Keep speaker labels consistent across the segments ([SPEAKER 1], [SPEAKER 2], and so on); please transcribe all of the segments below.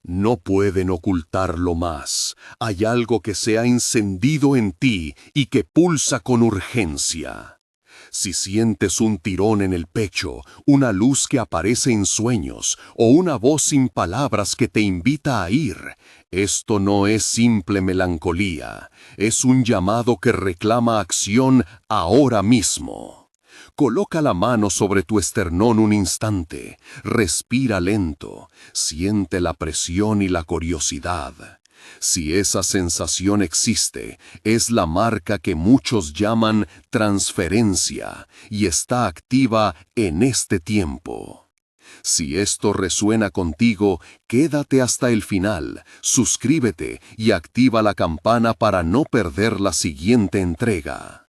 [SPEAKER 1] No pueden ocultarlo más. Hay algo que se ha encendido en ti y que pulsa con urgencia. Si sientes un tirón en el pecho, una luz que aparece en sueños o una voz sin palabras que te invita a ir, esto no es simple melancolía, es un llamado que reclama acción ahora mismo. Coloca la mano sobre tu esternón un instante, respira lento, siente la presión y la curiosidad. Si esa sensación existe, es la marca que muchos llaman transferencia y está activa en este tiempo. Si esto resuena contigo, quédate hasta el final, suscríbete y activa la campana para no perder la siguiente entrega.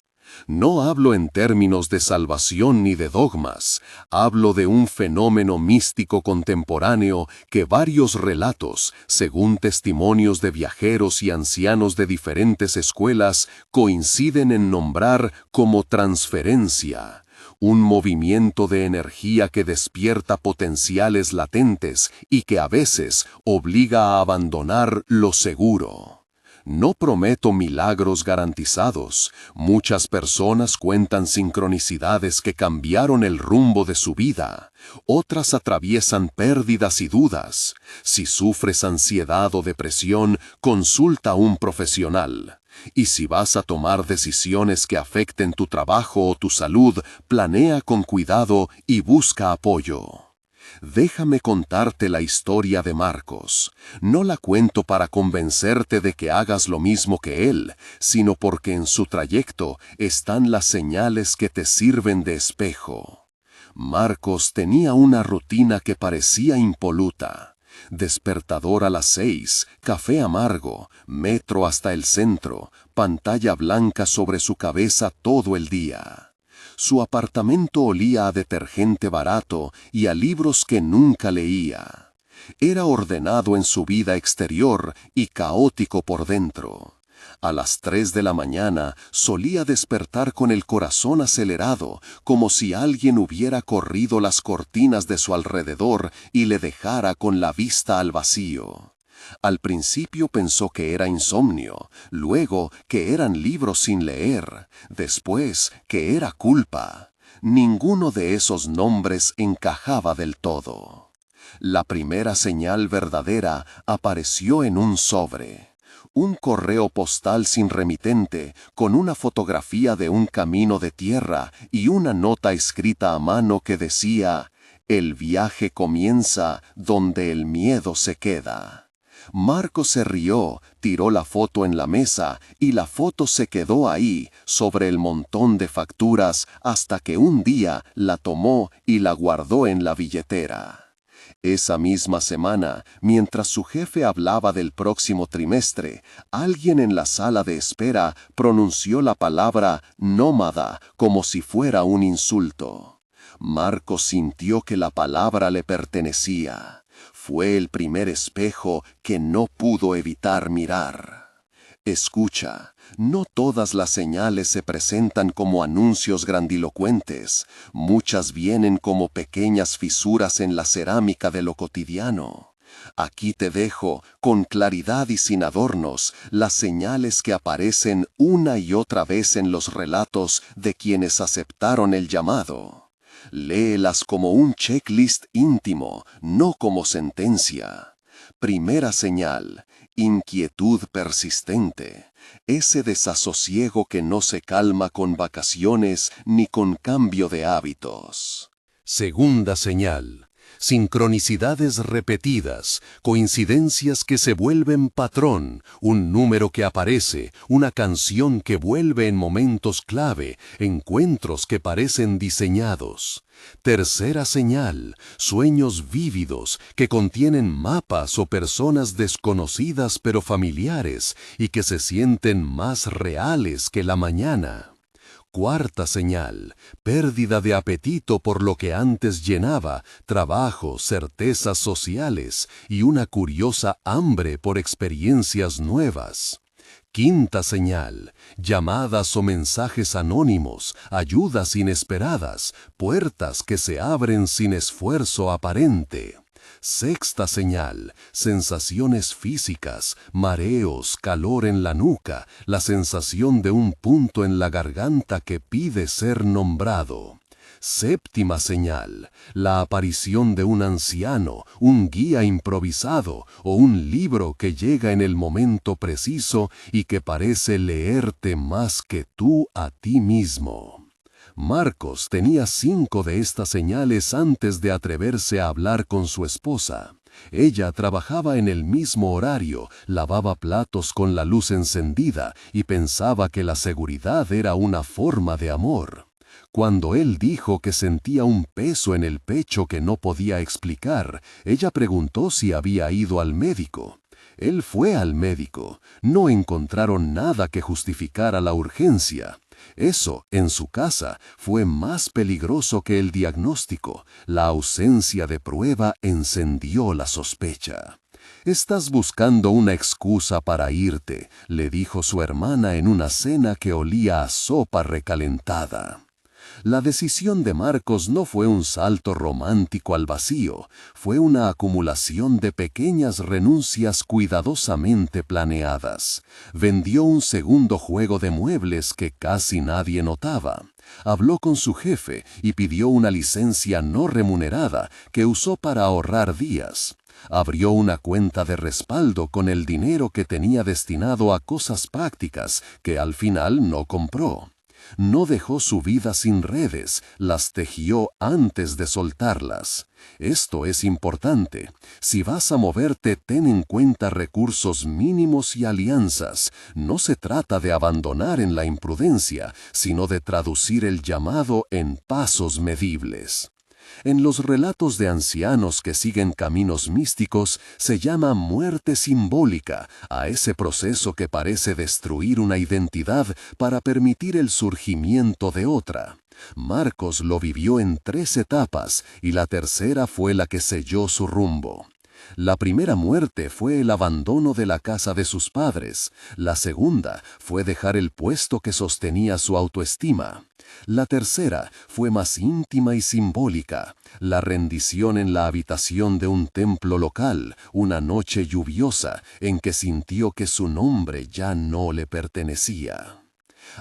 [SPEAKER 1] No hablo en términos de salvación ni de dogmas, hablo de un fenómeno místico contemporáneo que varios relatos, según testimonios de viajeros y ancianos de diferentes escuelas, coinciden en nombrar como transferencia. Un movimiento de energía que despierta potenciales latentes y que a veces obliga a abandonar lo seguro. No prometo milagros garantizados. Muchas personas cuentan sincronicidades que cambiaron el rumbo de su vida. Otras atraviesan pérdidas y dudas. Si sufres ansiedad o depresión, consulta a un profesional. Y si vas a tomar decisiones que afecten tu trabajo o tu salud, planea con cuidado y busca apoyo. Déjame contarte la historia de Marcos. No la cuento para convencerte de que hagas lo mismo que él, sino porque en su trayecto están las señales que te sirven de espejo. Marcos tenía una rutina que parecía impoluta. Despertador a las 6, café amargo, metro hasta el centro, pantalla blanca sobre su cabeza todo el día. Su apartamento olía a detergente barato y a libros que nunca leía. Era ordenado en su vida exterior y caótico por dentro. A las 3 de la mañana solía despertar con el corazón acelerado, como si alguien hubiera corrido las cortinas de su alrededor y le dejara con la vista al vacío. Al principio pensó que era insomnio, luego que eran libros sin leer, después que era culpa. Ninguno de esos nombres encajaba del todo. La primera señal verdadera apareció en un sobre. Un correo postal sin remitente, con una fotografía de un camino de tierra y una nota escrita a mano que decía: «El viaje comienza donde el miedo se queda». Marcos se rió, tiró la foto en la mesa y la foto se quedó ahí, sobre el montón de facturas, hasta que un día la tomó y la guardó en la billetera. Esa misma semana, mientras su jefe hablaba del próximo trimestre, alguien en la sala de espera pronunció la palabra nómada como si fuera un insulto. Marcos sintió que la palabra le pertenecía. Fue el primer espejo que no pudo evitar mirar. Escucha, no todas las señales se presentan como anuncios grandilocuentes. Muchas vienen como pequeñas fisuras en la cerámica de lo cotidiano. Aquí te dejo, con claridad y sin adornos, las señales que aparecen una y otra vez en los relatos de quienes aceptaron el llamado. Léelas como un checklist íntimo, no como sentencia. Primera señal: inquietud persistente. Ese desasosiego que no se calma con vacaciones ni con cambio de hábitos.
[SPEAKER 2] Segunda señal: sincronicidades repetidas, coincidencias que se vuelven patrón, un número que aparece, una canción que vuelve en momentos clave, encuentros que parecen diseñados. Tercera señal: sueños vívidos que contienen mapas o personas desconocidas pero familiares y que se sienten más reales que la mañana. Cuarta señal: pérdida de apetito por lo que antes llenaba, trabajo, certezas sociales y una curiosa hambre por experiencias nuevas. Quinta señal: llamadas o mensajes anónimos, ayudas inesperadas, puertas que se abren sin esfuerzo aparente. Sexta señal, sensaciones físicas, mareos, calor en la nuca, la sensación de un punto en la garganta que pide ser nombrado. Séptima señal, la aparición de un anciano, un guía improvisado o un libro que llega en el momento preciso y que parece leerte más que tú a ti mismo. Marcos tenía 5 de estas señales antes de atreverse a hablar con su esposa. Ella trabajaba en el mismo horario, lavaba platos con la luz encendida y pensaba que la seguridad era una forma de amor. Cuando él dijo que sentía un peso en el pecho que no podía explicar, ella preguntó si había ido al médico. Él fue al médico. No encontraron nada que justificara la urgencia. Eso, en su casa, fue más peligroso que el diagnóstico. La ausencia de prueba encendió la sospecha. «Estás buscando una excusa para irte», le dijo su hermana en una cena que olía a sopa recalentada. La decisión de Marcos no fue un salto romántico al vacío, fue una acumulación de pequeñas renuncias cuidadosamente planeadas. Vendió un segundo juego de muebles que casi nadie notaba. Habló con su jefe y pidió una licencia no remunerada que usó para ahorrar días. Abrió una cuenta de respaldo con el dinero que tenía destinado a cosas prácticas que al final no compró. No dejó su vida sin redes, las tejió antes de soltarlas. Esto es importante. Si vas a moverte, ten en cuenta recursos mínimos y alianzas. No se trata de abandonar en la imprudencia, sino de traducir el llamado en pasos medibles. En los relatos de ancianos que siguen caminos místicos se llama muerte simbólica a ese proceso que parece destruir una identidad para permitir el surgimiento de otra. Marcos lo vivió en 3 etapas y la tercera fue la que selló su rumbo. La primera muerte fue el abandono de la casa de sus padres. La segunda fue dejar el puesto que sostenía su autoestima. La tercera fue más íntima y simbólica, la rendición en la habitación de un templo local, una noche lluviosa en que sintió que su nombre ya no le pertenecía.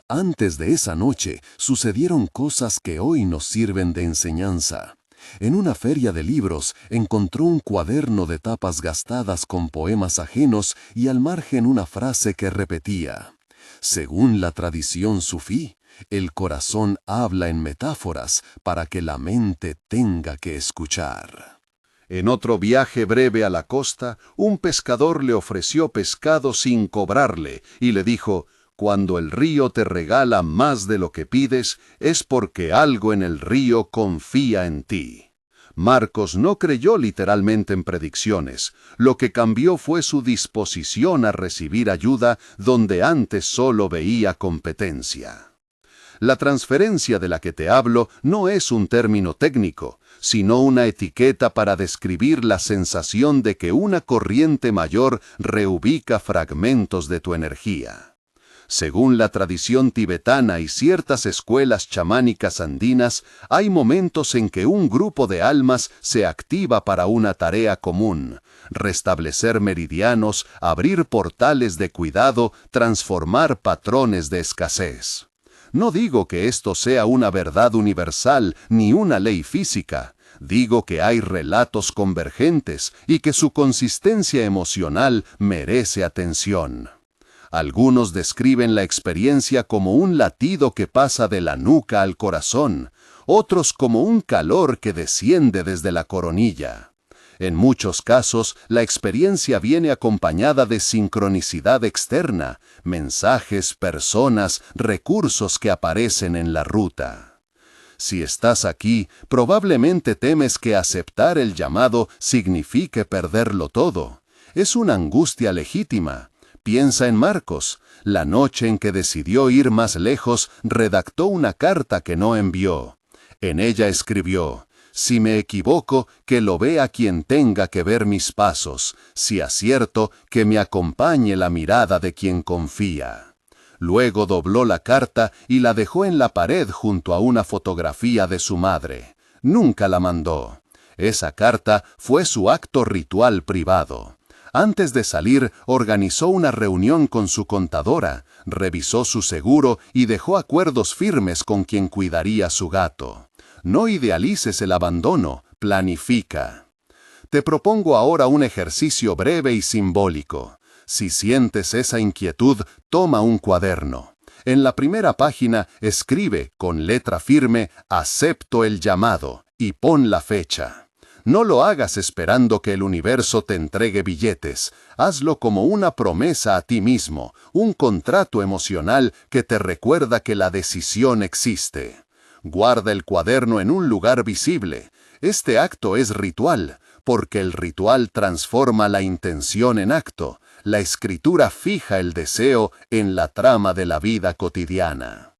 [SPEAKER 2] Antes de esa noche sucedieron cosas que hoy nos sirven de enseñanza. En una feria de libros encontró un cuaderno de tapas gastadas con poemas ajenos y al margen una frase que repetía: «Según la tradición sufí, el corazón habla en metáforas para que la mente tenga que escuchar».
[SPEAKER 1] En otro viaje breve a la costa, un pescador le ofreció pescado sin cobrarle y le dijo: «Cuando el río te regala más de lo que pides, es porque algo en el río confía en ti». Marcos no creyó literalmente en predicciones. Lo que cambió fue su disposición a recibir ayuda donde antes solo veía competencia. La transferencia de la que te hablo no es un término técnico, sino una etiqueta para describir la sensación de que una corriente mayor reubica fragmentos de tu energía. Según la tradición tibetana y ciertas escuelas chamánicas andinas, hay momentos en que un grupo de almas se activa para una tarea común: restablecer meridianos, abrir portales de cuidado, transformar patrones de escasez. No digo que esto sea una verdad universal ni una ley física. Digo que hay relatos convergentes y que su consistencia emocional merece atención. Algunos describen la experiencia como un latido que pasa de la nuca al corazón, otros como un calor que desciende desde la coronilla. En muchos casos, la experiencia viene acompañada de sincronicidad externa, mensajes, personas, recursos que aparecen en la ruta. Si estás aquí, probablemente temes que aceptar el llamado signifique perderlo todo. Es una angustia legítima. Piensa en Marcos. La noche en que decidió ir más lejos, redactó una carta que no envió. En ella escribió: «Si me equivoco, que lo vea quien tenga que ver mis pasos. Si acierto, que me acompañe la mirada de quien confía». Luego dobló la carta y la dejó en la pared junto a una fotografía de su madre. Nunca la mandó.
[SPEAKER 2] Esa carta fue su acto ritual privado. Antes de salir, organizó una reunión con su contadora, revisó su seguro y dejó acuerdos firmes con quien cuidaría su gato. No idealices el abandono, planifica. Te propongo ahora un ejercicio breve y simbólico. Si sientes esa inquietud, toma un cuaderno. En la primera página escribe con letra firme «Acepto el llamado» y pon la fecha. No lo hagas esperando que el universo te entregue billetes. Hazlo como una promesa a ti mismo, un contrato emocional que te recuerda que la decisión existe. Guarda el cuaderno en un lugar visible. Este acto es ritual, porque el ritual transforma la intención en acto. La escritura fija el deseo en la trama de la vida cotidiana.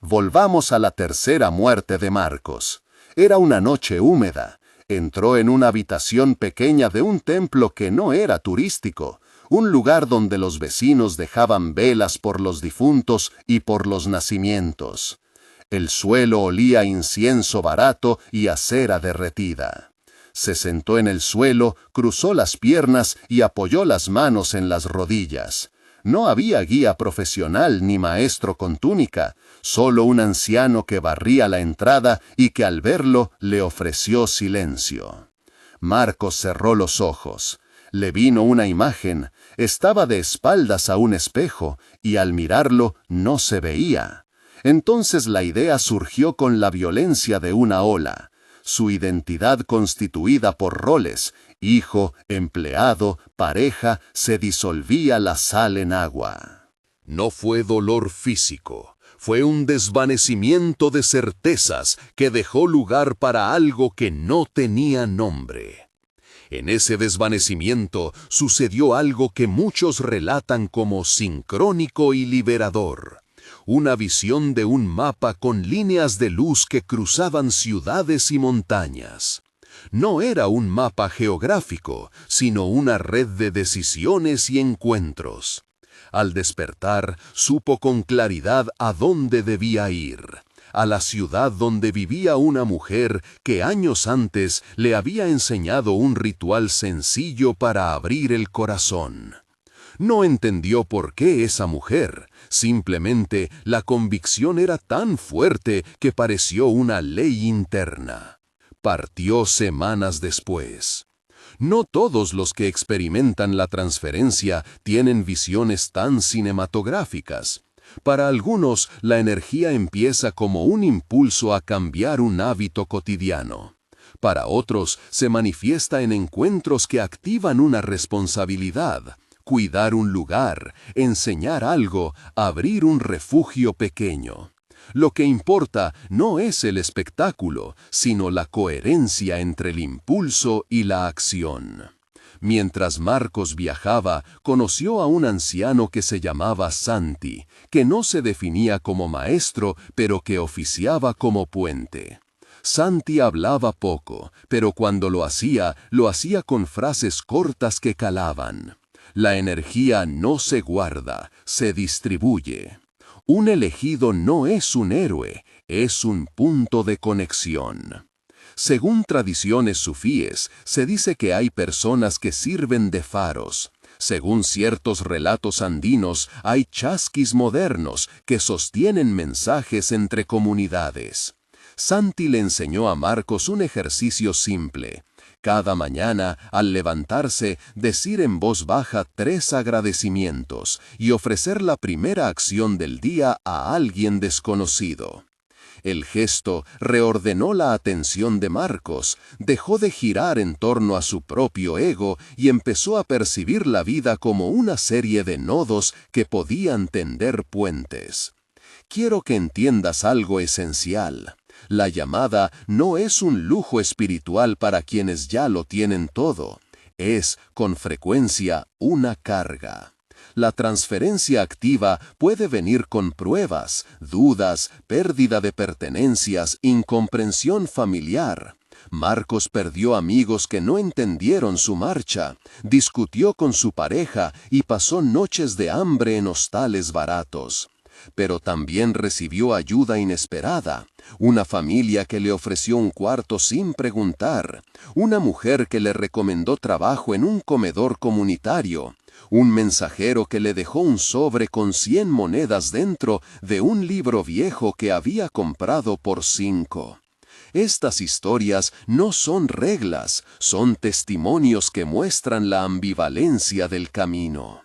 [SPEAKER 2] Volvamos a la tercera muerte de Marcos. Era una noche húmeda. Entró en una habitación pequeña de un templo que no era turístico, un lugar donde los vecinos dejaban velas por los difuntos y por los nacimientos. El suelo olía a incienso barato y a cera derretida. Se sentó en el suelo, cruzó las piernas y apoyó las manos en las rodillas. No había guía profesional ni maestro con túnica, solo un anciano que barría la entrada y que al verlo le ofreció silencio. Marcos cerró los ojos. Le vino una imagen. Estaba de espaldas a un espejo y al mirarlo no se veía. Entonces la idea surgió con la violencia de una ola. Su identidad constituida por roles, hijo, empleado, pareja, se disolvía la sal en agua.
[SPEAKER 1] No fue dolor físico, fue un desvanecimiento de certezas que dejó lugar para algo que no tenía nombre. En ese desvanecimiento sucedió algo que muchos relatan como sincrónico y liberador. Una visión de un mapa con líneas de luz que cruzaban ciudades y montañas. No era un mapa geográfico, sino una red de decisiones y encuentros. Al despertar, supo con claridad a dónde debía ir. A la ciudad donde vivía una mujer que años antes le había enseñado un ritual sencillo para abrir el corazón. No entendió por qué esa mujer. Simplemente la convicción era tan fuerte que pareció una ley interna. Partió semanas después. No todos los que experimentan la transferencia tienen visiones tan cinematográficas. Para algunos, la energía empieza como un impulso a cambiar un hábito cotidiano. Para otros, se manifiesta en encuentros que activan una responsabilidad. Cuidar un lugar, enseñar algo, abrir un refugio pequeño. Lo que importa no es el espectáculo, sino la coherencia entre el impulso y la acción. Mientras Marcos viajaba, conoció a un anciano que se llamaba Santi, que no se definía como maestro, pero que oficiaba como puente. Santi hablaba poco, pero cuando lo hacía con frases cortas que calaban. La energía no se guarda, se distribuye. Un elegido no es un héroe, es un punto de conexión. Según tradiciones sufíes, se dice que hay personas que sirven de faros. Según ciertos relatos andinos, hay chasquis modernos que sostienen mensajes entre comunidades. Santi le enseñó a Marcos un ejercicio simple. Cada mañana, al levantarse, decir en voz baja 3 agradecimientos y ofrecer la primera acción del día a alguien desconocido. El gesto reordenó la atención de Marcos, dejó de girar en torno a su propio ego y empezó a percibir la vida como una serie de nodos que podían tender puentes. Quiero que entiendas algo esencial. La llamada no es un lujo espiritual para quienes ya lo tienen todo. Es, con frecuencia, una carga. La transferencia activa puede venir con pruebas, dudas, pérdida de pertenencias, incomprensión familiar. Marcos perdió amigos que no entendieron su marcha, discutió con su pareja y pasó noches de hambre en hostales baratos.
[SPEAKER 2] Pero también recibió ayuda inesperada, una familia que le ofreció un cuarto sin preguntar, una mujer que le recomendó trabajo en un comedor comunitario, un mensajero que le dejó un sobre con 100 monedas dentro de un libro viejo que había comprado por 5. Estas historias no son reglas, son testimonios que muestran la ambivalencia del camino.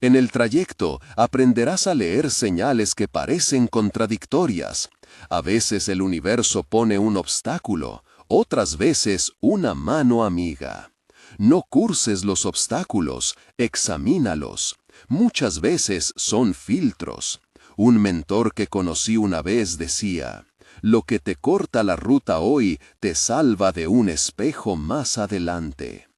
[SPEAKER 2] En el trayecto aprenderás a leer señales que parecen contradictorias. A veces el universo pone un obstáculo, otras veces una mano amiga. No curses los obstáculos, examínalos. Muchas veces son filtros. Un mentor que conocí una vez decía: lo que te corta la ruta hoy te salva de un espejo más adelante.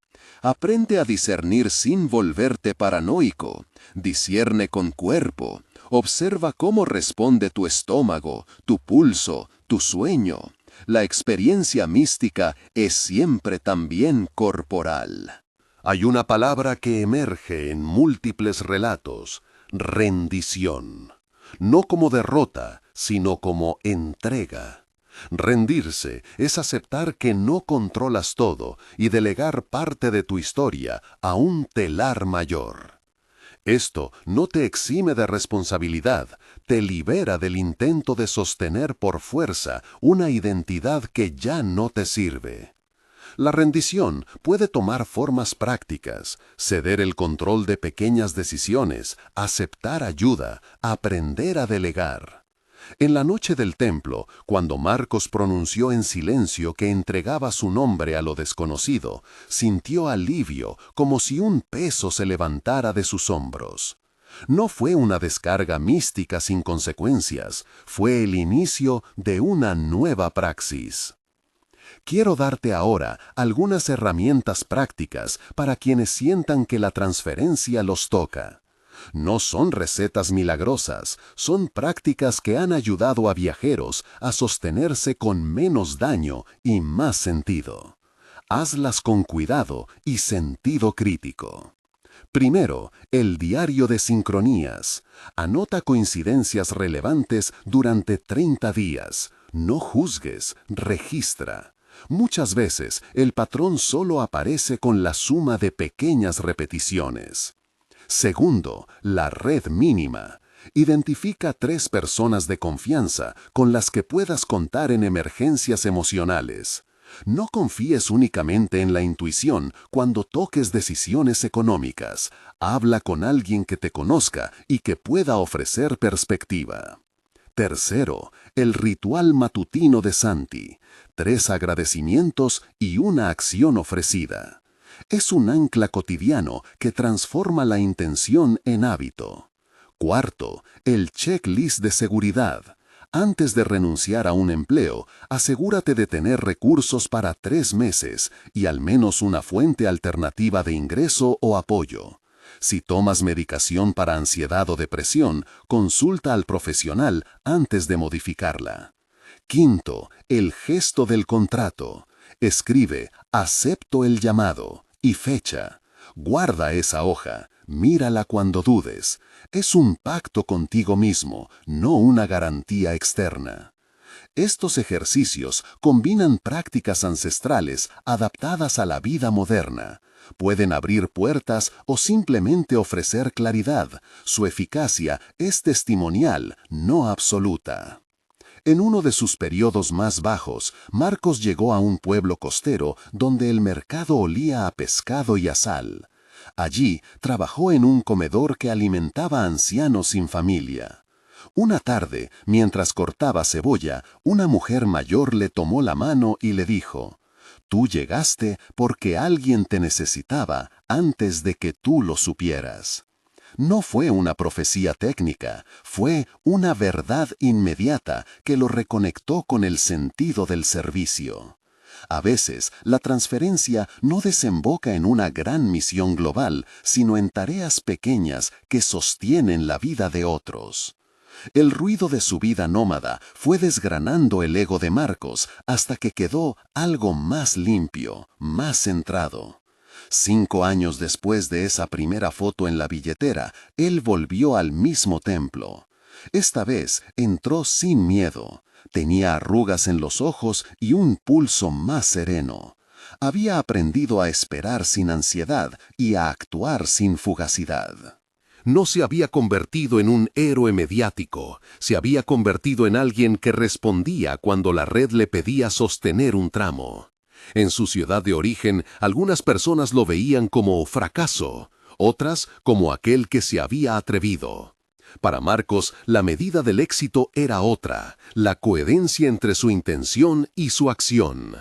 [SPEAKER 2] Aprende a discernir sin volverte paranoico. Discierne con cuerpo. Observa cómo responde tu estómago, tu pulso, tu sueño. La experiencia mística es siempre también corporal.
[SPEAKER 1] Hay una palabra que emerge en múltiples relatos: rendición. No como derrota, sino como entrega. Rendirse es aceptar que no controlas todo y delegar parte de tu historia a un telar mayor. Esto no te exime de responsabilidad, te libera del intento de sostener por fuerza una identidad que ya no te sirve. La rendición puede tomar formas prácticas: ceder el control de pequeñas decisiones, aceptar ayuda, aprender a delegar. En la noche del templo, cuando Marcos pronunció en silencio que entregaba su nombre a lo desconocido, sintió alivio, como si un peso se levantara de sus hombros. No fue una descarga mística sin consecuencias, fue el inicio de una nueva praxis. Quiero darte ahora algunas herramientas prácticas para quienes sientan que la transferencia los toca. No son recetas milagrosas, son prácticas que han ayudado a viajeros a sostenerse con menos daño y más sentido. Hazlas con cuidado y sentido crítico. Primero, el diario de sincronías. Anota coincidencias relevantes durante 30 días. No juzgues, registra. Muchas veces el patrón solo aparece con la suma de pequeñas repeticiones. Segundo, la red mínima. Identifica 3 personas de confianza con las que puedas contar en emergencias emocionales. No confíes únicamente en la intuición cuando toques decisiones económicas. Habla con alguien que te conozca y que pueda ofrecer perspectiva. Tercero, el ritual matutino de Santi. 3 agradecimientos y una acción ofrecida. Es un ancla cotidiano que transforma la intención en hábito. Cuarto, el checklist de seguridad. Antes de renunciar a un empleo, asegúrate de tener recursos para 3 meses y al menos una fuente alternativa de ingreso o apoyo. Si tomas medicación para ansiedad o depresión, consulta al profesional antes de modificarla. Quinto, el gesto del contrato. Escribe: acepto el llamado y fecha. Guarda esa hoja, mírala cuando dudes. Es un pacto contigo mismo, no una garantía externa. Estos ejercicios combinan prácticas ancestrales adaptadas a la vida moderna. Pueden abrir puertas o simplemente ofrecer claridad. Su eficacia es testimonial, no absoluta. En uno de sus periodos más bajos, Marcos llegó a un pueblo costero donde el mercado olía a pescado y a sal. Allí trabajó en un comedor que alimentaba a ancianos sin familia. Una tarde, mientras cortaba cebolla, una mujer mayor le tomó la mano y le dijo: «Tú llegaste porque alguien te necesitaba antes de que tú lo supieras». No fue una profecía técnica, fue una verdad inmediata que lo reconectó con el sentido del servicio. A veces, la transferencia no desemboca en una gran misión global, sino en tareas pequeñas que sostienen la vida de otros. El ruido de su vida nómada fue desgranando el ego de Marcos hasta que quedó algo más limpio, más centrado. 5 años después de esa primera foto en la billetera, él volvió al mismo templo.
[SPEAKER 3] Esta vez entró sin miedo. Tenía arrugas en los ojos y un pulso más sereno. Había aprendido a esperar sin ansiedad y a actuar sin fugacidad.
[SPEAKER 2] No se había convertido en un héroe mediático, se había convertido en alguien que respondía cuando la red le pedía sostener un tramo. En su ciudad de origen, algunas personas lo veían como fracaso, otras como aquel que se había atrevido. Para Marcos, la medida del éxito era otra, la coherencia entre su intención y su acción.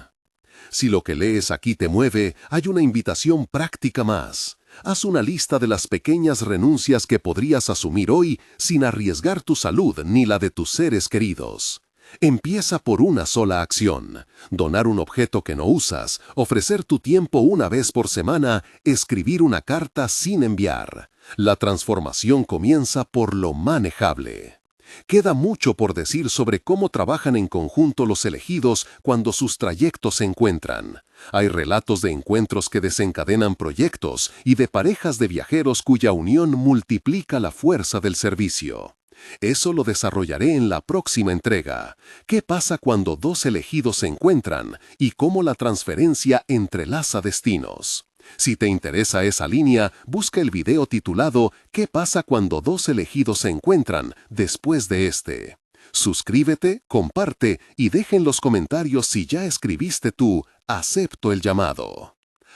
[SPEAKER 2] Si lo que lees aquí te mueve, hay una invitación práctica más. Haz una lista de las pequeñas renuncias que podrías asumir hoy sin arriesgar tu salud ni la de tus seres queridos. Empieza por una sola acción: donar un objeto que no usas, ofrecer tu tiempo una vez por semana, escribir una carta sin enviar. La transformación comienza por lo manejable. Queda mucho por decir sobre cómo trabajan en conjunto los elegidos cuando sus trayectos se encuentran. Hay relatos de encuentros que desencadenan proyectos y de parejas de viajeros cuya unión multiplica la fuerza del servicio. Eso lo desarrollaré en la próxima entrega. ¿Qué pasa cuando dos elegidos se encuentran y cómo la transferencia entrelaza destinos? Si te interesa esa línea, busca el video titulado ¿Qué pasa cuando dos elegidos se encuentran después de este? Suscríbete, comparte y deja en los comentarios si ya escribiste tú «Acepto el llamado».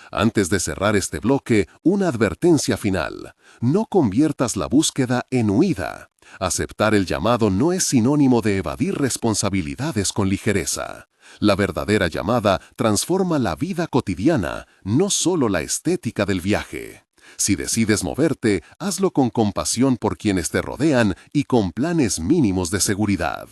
[SPEAKER 2] Antes de cerrar este bloque, una advertencia final. No conviertas la búsqueda en huida. Aceptar el llamado no es sinónimo de evadir responsabilidades con ligereza. La verdadera llamada transforma la vida cotidiana, no solo la estética del viaje. Si decides moverte, hazlo con compasión por quienes te rodean y con planes mínimos de seguridad.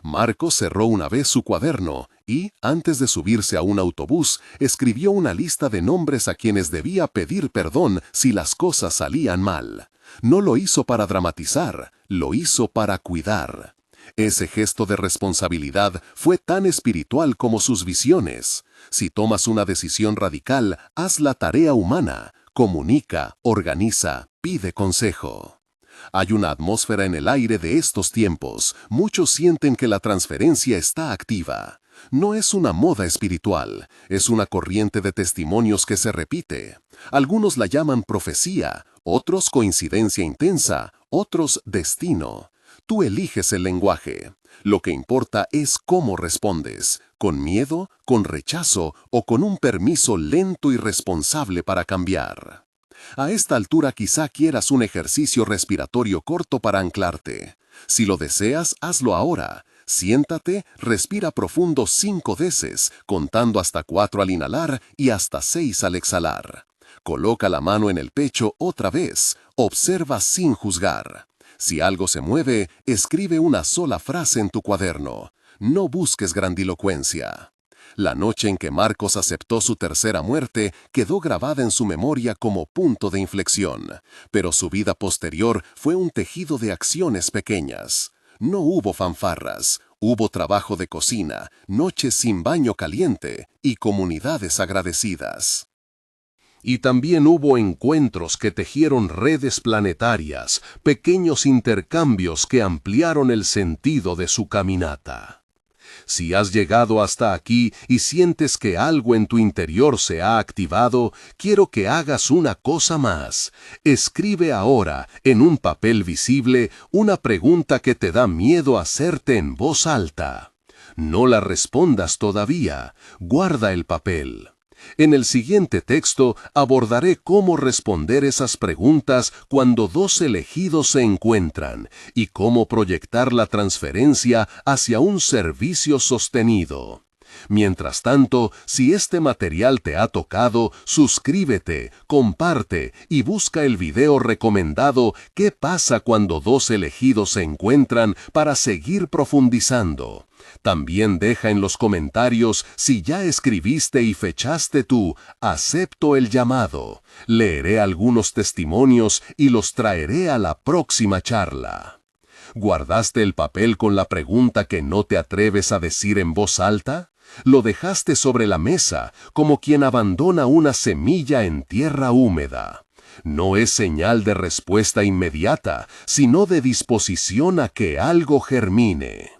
[SPEAKER 2] Marcos cerró una vez su cuaderno y, antes de subirse a un autobús, escribió una lista de nombres a quienes debía pedir perdón si las cosas salían mal. No lo hizo para dramatizar, lo hizo para cuidar. Ese gesto de responsabilidad fue tan espiritual como sus visiones. Si tomas una decisión radical, haz la tarea humana, comunica, organiza, pide consejo. Hay una atmósfera en el aire de estos tiempos. Muchos sienten que la transferencia está activa. No es una moda espiritual, es una corriente de testimonios que se repite. Algunos la llaman profecía, otros coincidencia intensa, otros destino. Tú eliges el lenguaje. Lo que importa es cómo respondes, con miedo, con rechazo o con un permiso lento y responsable para cambiar. A esta altura quizá quieras un ejercicio respiratorio corto para anclarte. Si lo deseas, hazlo ahora. Siéntate, respira profundo 5 veces, contando hasta 4 al inhalar y hasta 6 al exhalar. Coloca la mano en el pecho otra vez. Observa sin juzgar. Si algo se mueve, escribe una sola frase en tu cuaderno. No busques grandilocuencia. La noche en que Marcos aceptó su tercera muerte quedó grabada en su memoria como punto de inflexión, pero su vida posterior fue un tejido de acciones pequeñas. No hubo fanfarras, hubo trabajo de cocina, noches sin baño caliente y comunidades agradecidas. Y también hubo encuentros que tejieron redes planetarias, pequeños intercambios que ampliaron el sentido de su caminata. Si has llegado hasta aquí y sientes que algo en tu interior se ha activado, quiero que hagas una cosa más. Escribe ahora, en un papel visible, una pregunta que te da miedo hacerte en voz alta. No la respondas todavía. Guarda el papel. En el siguiente texto abordaré cómo responder esas preguntas cuando dos elegidos se encuentran y cómo proyectar la transferencia hacia un servicio sostenido. Mientras tanto, si este material te ha tocado, suscríbete, comparte y busca el video recomendado ¿Qué pasa cuando dos elegidos se encuentran? Para seguir profundizando. También deja en los comentarios si ya escribiste y fechaste tu «Acepto el llamado». Leeré algunos testimonios y los traeré a la próxima charla. ¿Guardaste el papel con la pregunta que no te atreves a decir en voz alta? ¿Lo dejaste sobre la mesa como quien abandona una semilla en tierra húmeda? No es señal de respuesta inmediata, sino de disposición a que algo germine.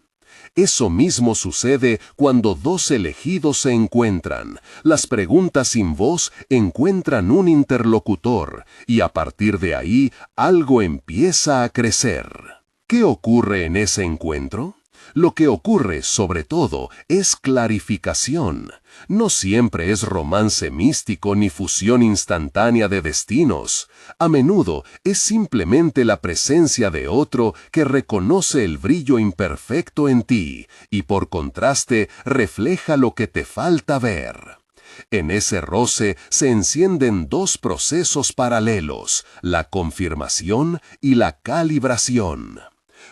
[SPEAKER 2] Eso mismo sucede cuando dos elegidos se encuentran. Las preguntas sin voz encuentran un interlocutor y a partir de ahí algo empieza a crecer. ¿Qué ocurre en ese encuentro? Lo que ocurre, sobre todo, es clarificación. No siempre es romance místico ni fusión instantánea de destinos. A menudo es simplemente la presencia de otro que reconoce el brillo imperfecto en ti y por contraste refleja lo que te falta ver. En ese roce se encienden dos procesos paralelos, la confirmación y la calibración.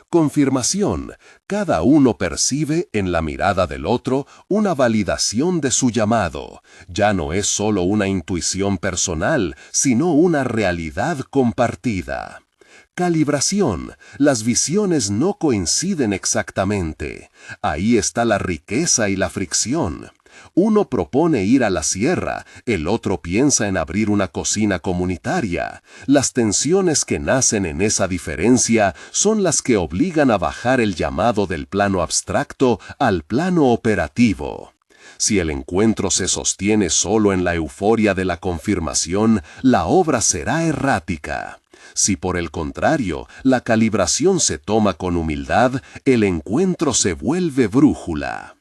[SPEAKER 2] Confirmación. Cada uno percibe en la mirada del otro una validación de su llamado. Ya no es solo una intuición personal, sino una realidad compartida. Calibración. Las visiones no coinciden exactamente. Ahí está la riqueza y la fricción. Uno propone ir a la sierra, el otro piensa en abrir una cocina comunitaria. Las tensiones que nacen en esa diferencia son las que obligan a bajar el llamado del plano abstracto al plano operativo. Si el encuentro se sostiene solo en la euforia de la confirmación, la obra será errática. Si por el contrario, la calibración se toma con humildad, el encuentro se vuelve brújula.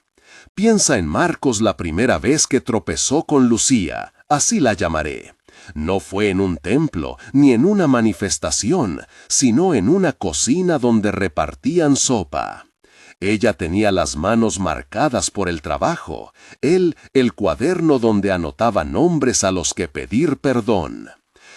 [SPEAKER 2] Piensa en Marcos la primera vez que tropezó con Lucía, así la llamaré. No fue en un templo, ni en una manifestación, sino en una cocina donde repartían sopa. Ella tenía las manos marcadas por el trabajo, él el cuaderno donde anotaba nombres a los que pedir perdón.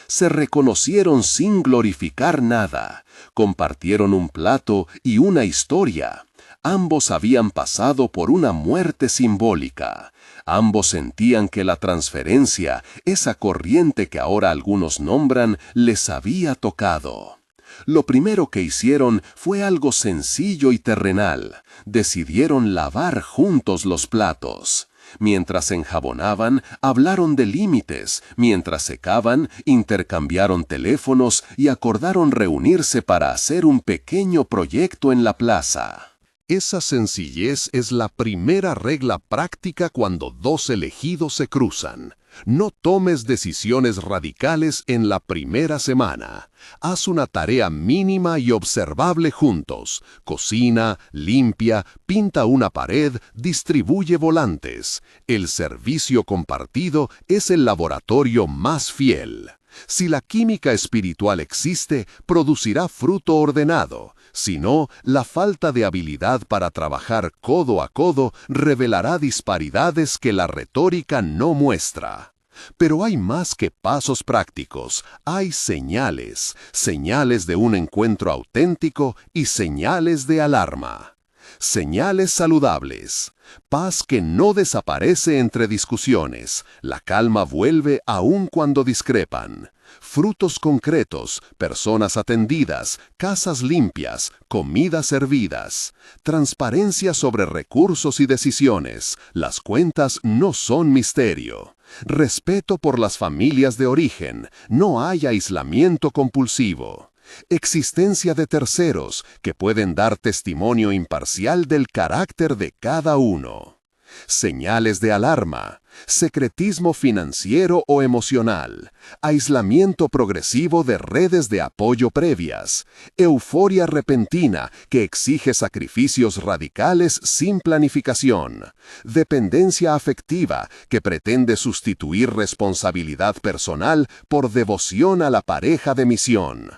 [SPEAKER 2] Se reconocieron sin glorificar nada, compartieron un plato y una historia. Ambos habían pasado por una muerte simbólica. Ambos sentían que la transferencia, esa corriente que ahora algunos nombran, les había tocado. Lo primero que hicieron fue algo sencillo y terrenal. Decidieron lavar juntos los platos. Mientras enjabonaban, hablaron de límites. Mientras secaban, intercambiaron teléfonos y acordaron reunirse para hacer un pequeño proyecto en la plaza.
[SPEAKER 1] Esa sencillez es la primera regla práctica cuando dos elegidos se cruzan. No tomes decisiones radicales en la primera semana. Haz una tarea mínima y observable juntos. Cocina, limpia, pinta una pared, distribuye volantes. El servicio compartido es el laboratorio más fiel. Si la química espiritual existe, producirá fruto ordenado. Si no, la falta de habilidad para trabajar codo a codo revelará disparidades que la retórica no muestra. Pero hay más que pasos prácticos, hay señales, señales de un encuentro auténtico y señales de alarma. Señales saludables. Paz que no desaparece entre discusiones. La calma vuelve aun cuando discrepan. Frutos concretos, personas atendidas, casas limpias, comidas servidas. Transparencia sobre recursos y decisiones. Las cuentas no son misterio. Respeto por las familias de origen. No hay aislamiento compulsivo. Existencia de terceros que pueden dar testimonio imparcial del carácter de cada uno. Señales de alarma, secretismo financiero o emocional, aislamiento progresivo de redes de apoyo previas, euforia repentina que exige sacrificios radicales sin planificación, dependencia afectiva que pretende sustituir responsabilidad personal por devoción a la pareja de misión,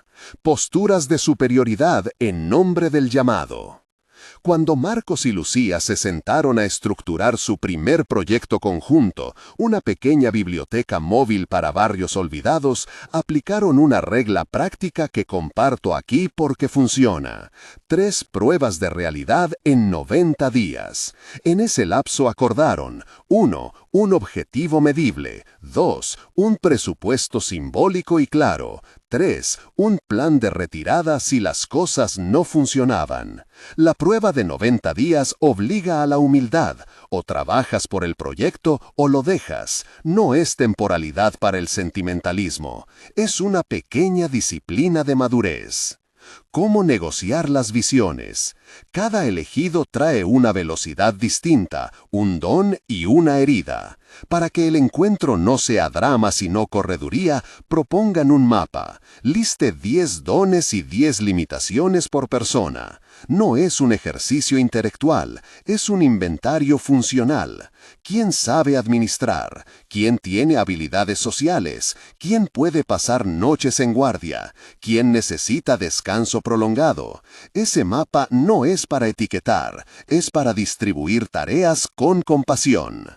[SPEAKER 1] posturas de superioridad en nombre del llamado. Cuando Marcos y Lucía se sentaron a estructurar su primer proyecto conjunto, una pequeña biblioteca móvil para barrios olvidados, aplicaron una regla práctica que comparto aquí porque funciona. 3 pruebas de realidad en 90 días. En ese lapso acordaron: 1.
[SPEAKER 3] un objetivo medible. 2. Un presupuesto simbólico y claro. 3. Un plan de retirada si las cosas no funcionaban. La prueba de 90 días obliga a la humildad. O trabajas por el proyecto o lo dejas. No es temporalidad para el sentimentalismo. Es una pequeña disciplina de madurez. ¿Cómo negociar las visiones? Cada elegido trae una velocidad distinta, un don y una herida. Para que el encuentro no sea drama sino correduría, propongan un mapa. Liste 10 dones y 10 limitaciones por persona. No es un ejercicio intelectual, es un inventario funcional. ¿Quién sabe administrar? ¿Quién tiene habilidades sociales? ¿Quién puede pasar noches en guardia? ¿Quién necesita descanso prolongado? Ese mapa no es para etiquetar, es para distribuir tareas con compasión.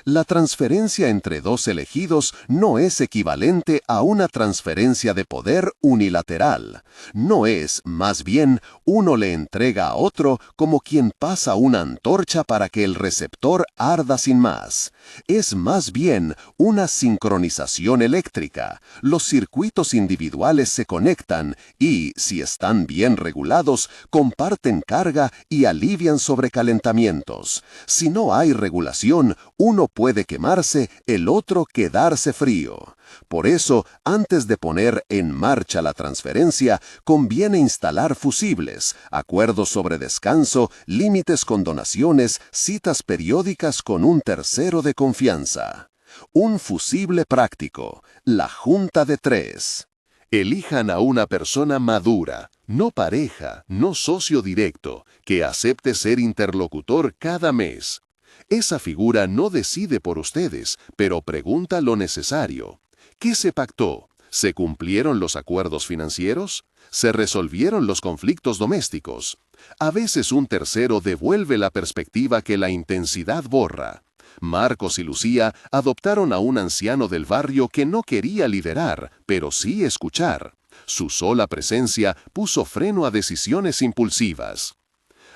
[SPEAKER 3] La transferencia entre dos elegidos no es equivalente a una transferencia de poder unilateral. No es, más bien, uno le entrega a otro como quien pasa una antorcha para que el receptor arda sin más. Es más bien una sincronización eléctrica. Los circuitos individuales se conectan y, si están bien regulados, comparten carga y alivian sobrecalentamientos. Si no hay regulación, uno puede quemarse, el otro quedarse frío. Por eso, antes de poner en marcha la transferencia, conviene instalar fusibles, acuerdos sobre descanso, límites con donaciones, citas periódicas con un tercero de confianza. Un fusible práctico, la junta de 3.
[SPEAKER 2] Elijan a una persona madura, no pareja, no socio directo, que acepte ser interlocutor cada mes. Esa figura no decide por ustedes, pero pregunta lo necesario. ¿Qué se pactó? ¿Se cumplieron los acuerdos financieros? ¿Se resolvieron los conflictos domésticos? A veces un tercero devuelve la perspectiva que la intensidad borra. Marcos y Lucía adoptaron a un anciano del barrio que no quería liderar, pero sí escuchar. Su sola presencia puso freno a decisiones impulsivas.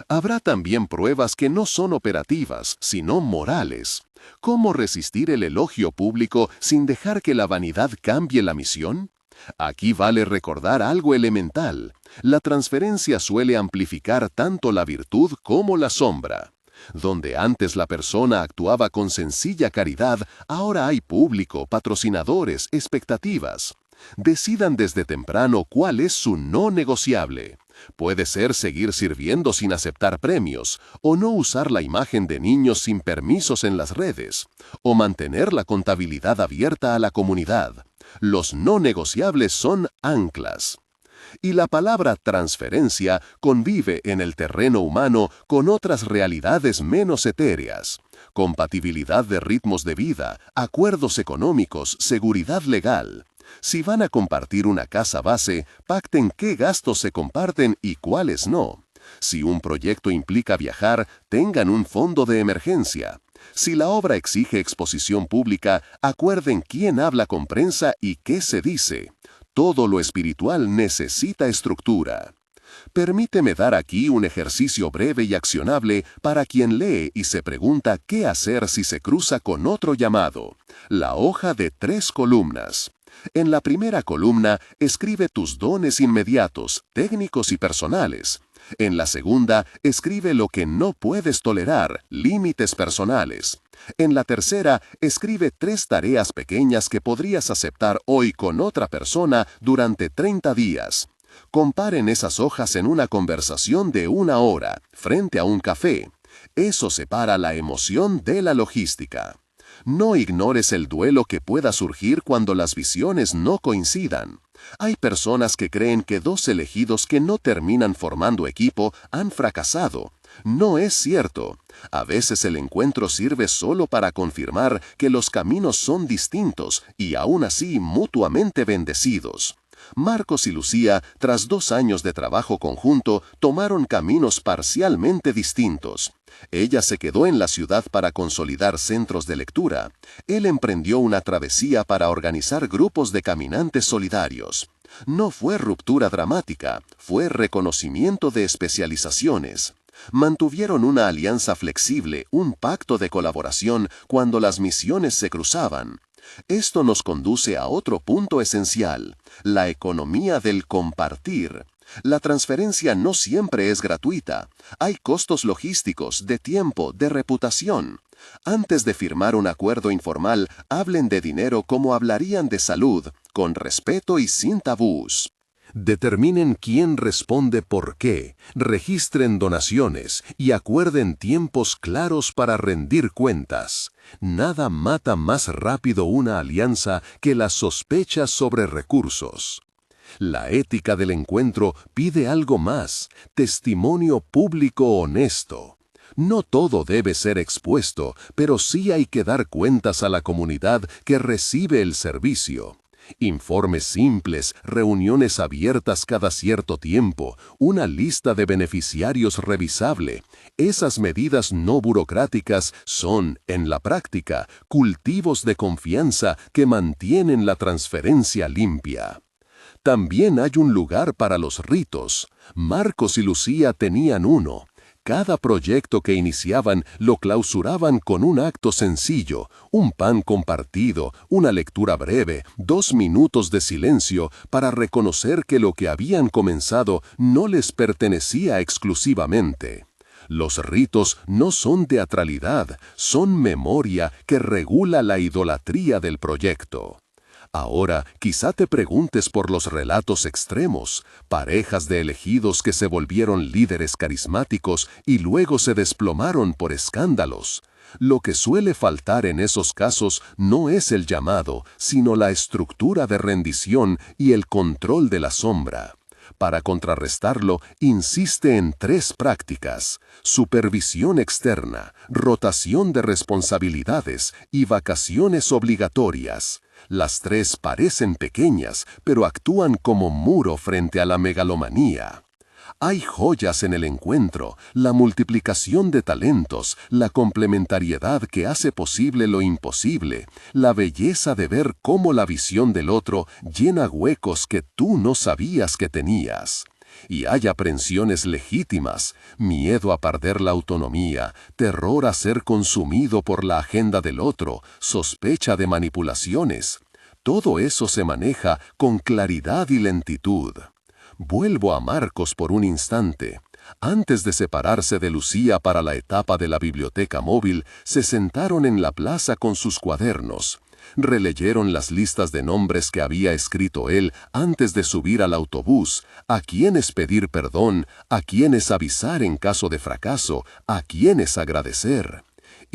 [SPEAKER 2] Habrá también pruebas que no son operativas, sino morales. ¿Cómo resistir el elogio público sin dejar que la vanidad cambie la misión? Aquí vale recordar algo elemental. La transferencia suele amplificar tanto la virtud como la sombra. Donde antes la persona actuaba con sencilla caridad, ahora hay público, patrocinadores, expectativas. Decidan desde temprano cuál es su no negociable. Puede ser seguir sirviendo sin aceptar premios, o no usar la imagen de niños sin permisos en las redes, o mantener la contabilidad abierta a la comunidad. Los no negociables son anclas. Y la palabra transferencia convive en el terreno humano con otras realidades menos etéreas. Compatibilidad de ritmos de vida, acuerdos económicos, seguridad legal. Si van a compartir una casa base, pacten qué gastos se comparten y cuáles no. Si un proyecto implica viajar, tengan un fondo de emergencia. Si la obra exige exposición pública, acuerden quién habla con prensa y qué se dice. Todo lo espiritual necesita estructura. Permíteme dar aquí un ejercicio breve y accionable para quien lee y se pregunta qué hacer si se cruza con otro llamado. La hoja de 3 columnas. En la primera columna, escribe tus dones inmediatos, técnicos y personales. En la segunda, escribe lo que no puedes tolerar, límites personales. En la tercera, escribe 3 tareas pequeñas que podrías aceptar hoy con otra persona durante 30 días. Comparen esas hojas en una conversación de 1 hora, frente a un café. Eso separa la emoción de la logística. No ignores el duelo que pueda surgir cuando las visiones no coincidan. Hay personas que creen que 2 elegidos que no terminan formando equipo han fracasado. No es cierto. A veces el encuentro sirve solo para confirmar que los caminos son distintos y aún así mutuamente bendecidos. Marcos y Lucía, tras 2 años de trabajo conjunto, tomaron caminos parcialmente distintos. Ella se quedó en la ciudad para consolidar centros de lectura. Él emprendió una travesía para organizar grupos de caminantes solidarios. No fue ruptura dramática, fue reconocimiento de especializaciones.
[SPEAKER 3] Mantuvieron una alianza flexible, un pacto de colaboración cuando las misiones se cruzaban. Esto nos conduce a otro punto esencial, la economía del compartir. La transferencia no siempre es gratuita. Hay costos logísticos, de tiempo, de reputación. Antes de firmar un acuerdo informal, hablen de dinero como hablarían de salud, con respeto y sin tabús.
[SPEAKER 2] Determinen quién responde por qué, registren donaciones y acuerden tiempos claros para rendir cuentas. Nada mata más rápido una alianza que las sospechas sobre recursos. La ética del encuentro pide algo más, testimonio público honesto. No todo debe ser expuesto, pero sí hay que dar cuentas a la comunidad que recibe el servicio. Informes simples, reuniones abiertas cada cierto tiempo, una lista de beneficiarios revisable. Esas medidas no burocráticas son, en la práctica, cultivos de confianza que mantienen la transferencia limpia. También hay un lugar para los ritos. Marcos y Lucía tenían uno. Cada proyecto que iniciaban lo clausuraban con un acto sencillo, un pan compartido, una lectura breve, 2 minutos de silencio para reconocer que lo que habían comenzado no les pertenecía exclusivamente. Los ritos no son teatralidad, son memoria que regula la idolatría del proyecto. Ahora quizá te preguntes por los relatos extremos, parejas de elegidos que se volvieron líderes carismáticos y luego se desplomaron por escándalos. Lo que suele faltar en esos casos no es el llamado, sino la estructura de rendición y el control de la sombra. Para contrarrestarlo, insiste en 3 prácticas: supervisión externa, rotación de responsabilidades y vacaciones obligatorias. Las 3 parecen pequeñas, pero actúan como muro frente a la megalomanía. Hay joyas en el encuentro, la multiplicación de talentos, la complementariedad que hace posible lo imposible, la belleza de ver cómo la visión del otro llena huecos que tú no sabías que tenías. Y hay aprensiones legítimas, miedo a perder la autonomía, terror a ser consumido por la agenda del otro, sospecha de manipulaciones. Todo eso se maneja con claridad y lentitud. Vuelvo a Marcos por un instante. Antes de separarse de Lucía para la etapa de la biblioteca móvil, se sentaron en la plaza con sus cuadernos. Releyeron las listas de nombres que había escrito él antes de subir al autobús, a quiénes pedir perdón, a quiénes avisar en caso de fracaso, a quiénes agradecer.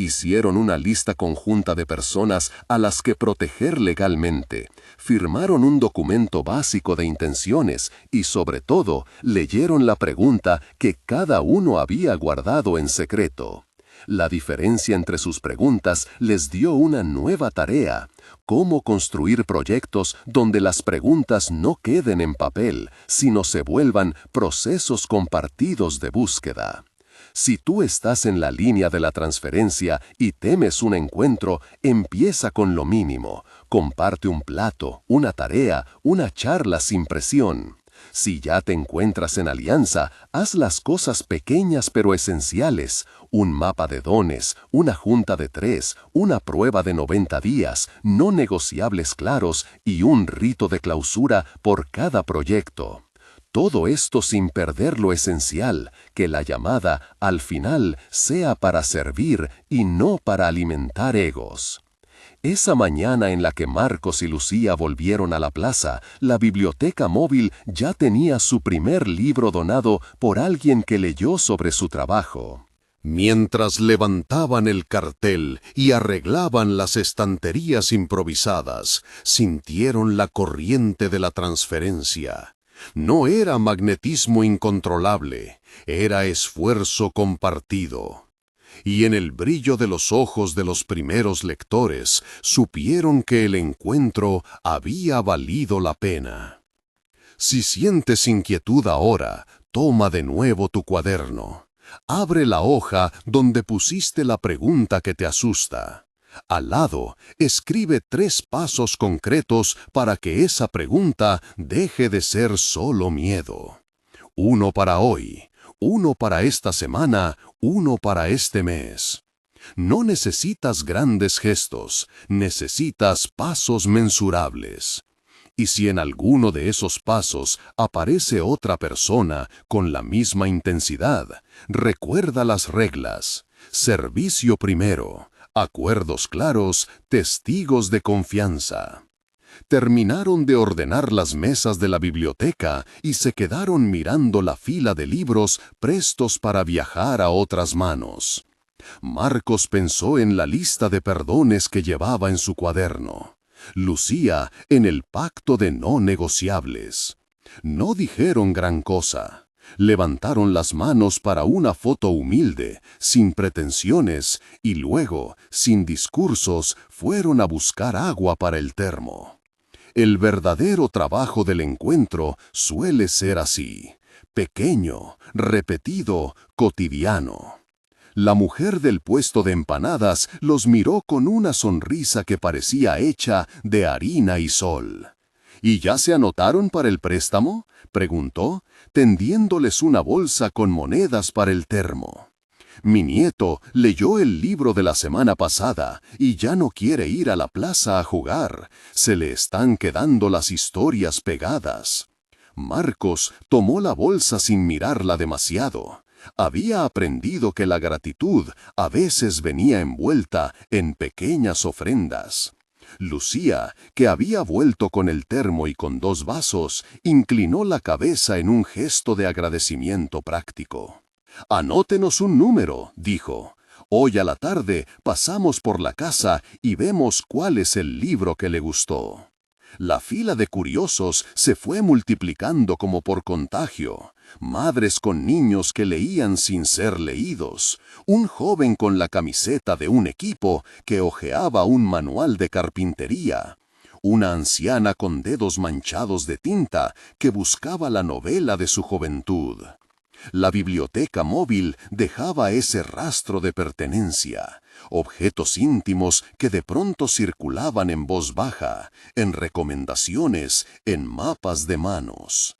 [SPEAKER 2] Hicieron una lista conjunta de personas a las que proteger legalmente. Firmaron un documento básico de intenciones y, sobre todo, leyeron la pregunta que cada uno había guardado en secreto. La diferencia entre sus preguntas les dio una nueva tarea: cómo construir proyectos donde las preguntas no queden en papel, sino se vuelvan procesos compartidos de búsqueda. Si tú estás en la línea de la transferencia y temes un encuentro, empieza con lo mínimo. Comparte un plato, una tarea, una charla sin presión. Si ya te encuentras en alianza, haz las cosas pequeñas pero esenciales: un mapa de dones, una junta de 3, una prueba de 90 días, no negociables claros y un rito de clausura por cada proyecto. Todo esto sin perder lo esencial, que la llamada, al final, sea para servir y no para alimentar egos. Esa mañana en la que Marcos y Lucía volvieron a la plaza, la biblioteca móvil ya tenía su primer libro donado por alguien que leyó sobre su trabajo.
[SPEAKER 1] Mientras levantaban el cartel y arreglaban las estanterías improvisadas, sintieron la corriente de la transferencia. No era magnetismo incontrolable, era esfuerzo compartido. Y en el brillo de los ojos de los primeros lectores, supieron que el encuentro había valido la pena. Si sientes inquietud ahora, toma de nuevo tu cuaderno. Abre la hoja donde pusiste la pregunta que te asusta. Al lado, escribe 3 pasos concretos para que esa pregunta deje de ser solo miedo. 1 para hoy,
[SPEAKER 2] uno para esta semana, uno para este mes. No necesitas grandes gestos, necesitas pasos mensurables. Y si en alguno de esos pasos aparece otra persona con la misma intensidad, recuerda las reglas. Servicio primero, acuerdos claros, testigos de confianza. Terminaron de ordenar las mesas de la biblioteca y se quedaron mirando la fila de libros prestos para viajar a otras manos. Marcos pensó en la lista de perdones que llevaba en su cuaderno. Lucía en el pacto de no negociables. No dijeron gran cosa. Levantaron las manos para una foto humilde, sin pretensiones, y luego, sin discursos, fueron a buscar agua para el termo. El verdadero trabajo del encuentro suele ser así, pequeño, repetido, cotidiano. La mujer del puesto de empanadas los miró con una sonrisa que parecía hecha de harina y sol. ¿Y ya se anotaron para el préstamo?, preguntó, tendiéndoles una bolsa con monedas para el termo. Mi nieto leyó el libro de la semana pasada y ya no quiere ir a la plaza a jugar. Se le están quedando las historias pegadas. Marcos tomó la bolsa sin mirarla demasiado. Había aprendido que la gratitud a veces venía envuelta en pequeñas ofrendas. Lucía, que había vuelto con el termo y con 2 vasos, inclinó la cabeza en un gesto de agradecimiento práctico. «Anótenos un número», dijo. «Hoy a la tarde pasamos por la casa y vemos cuál es el libro que le gustó». La fila de curiosos se fue multiplicando como por contagio. Madres con niños que leían sin ser leídos, un joven con la camiseta de un equipo que hojeaba un manual de carpintería, una anciana con dedos manchados de tinta que buscaba la novela de su juventud. La biblioteca móvil dejaba ese rastro de pertenencia, objetos íntimos que de pronto circulaban en voz baja, en recomendaciones, en mapas de manos.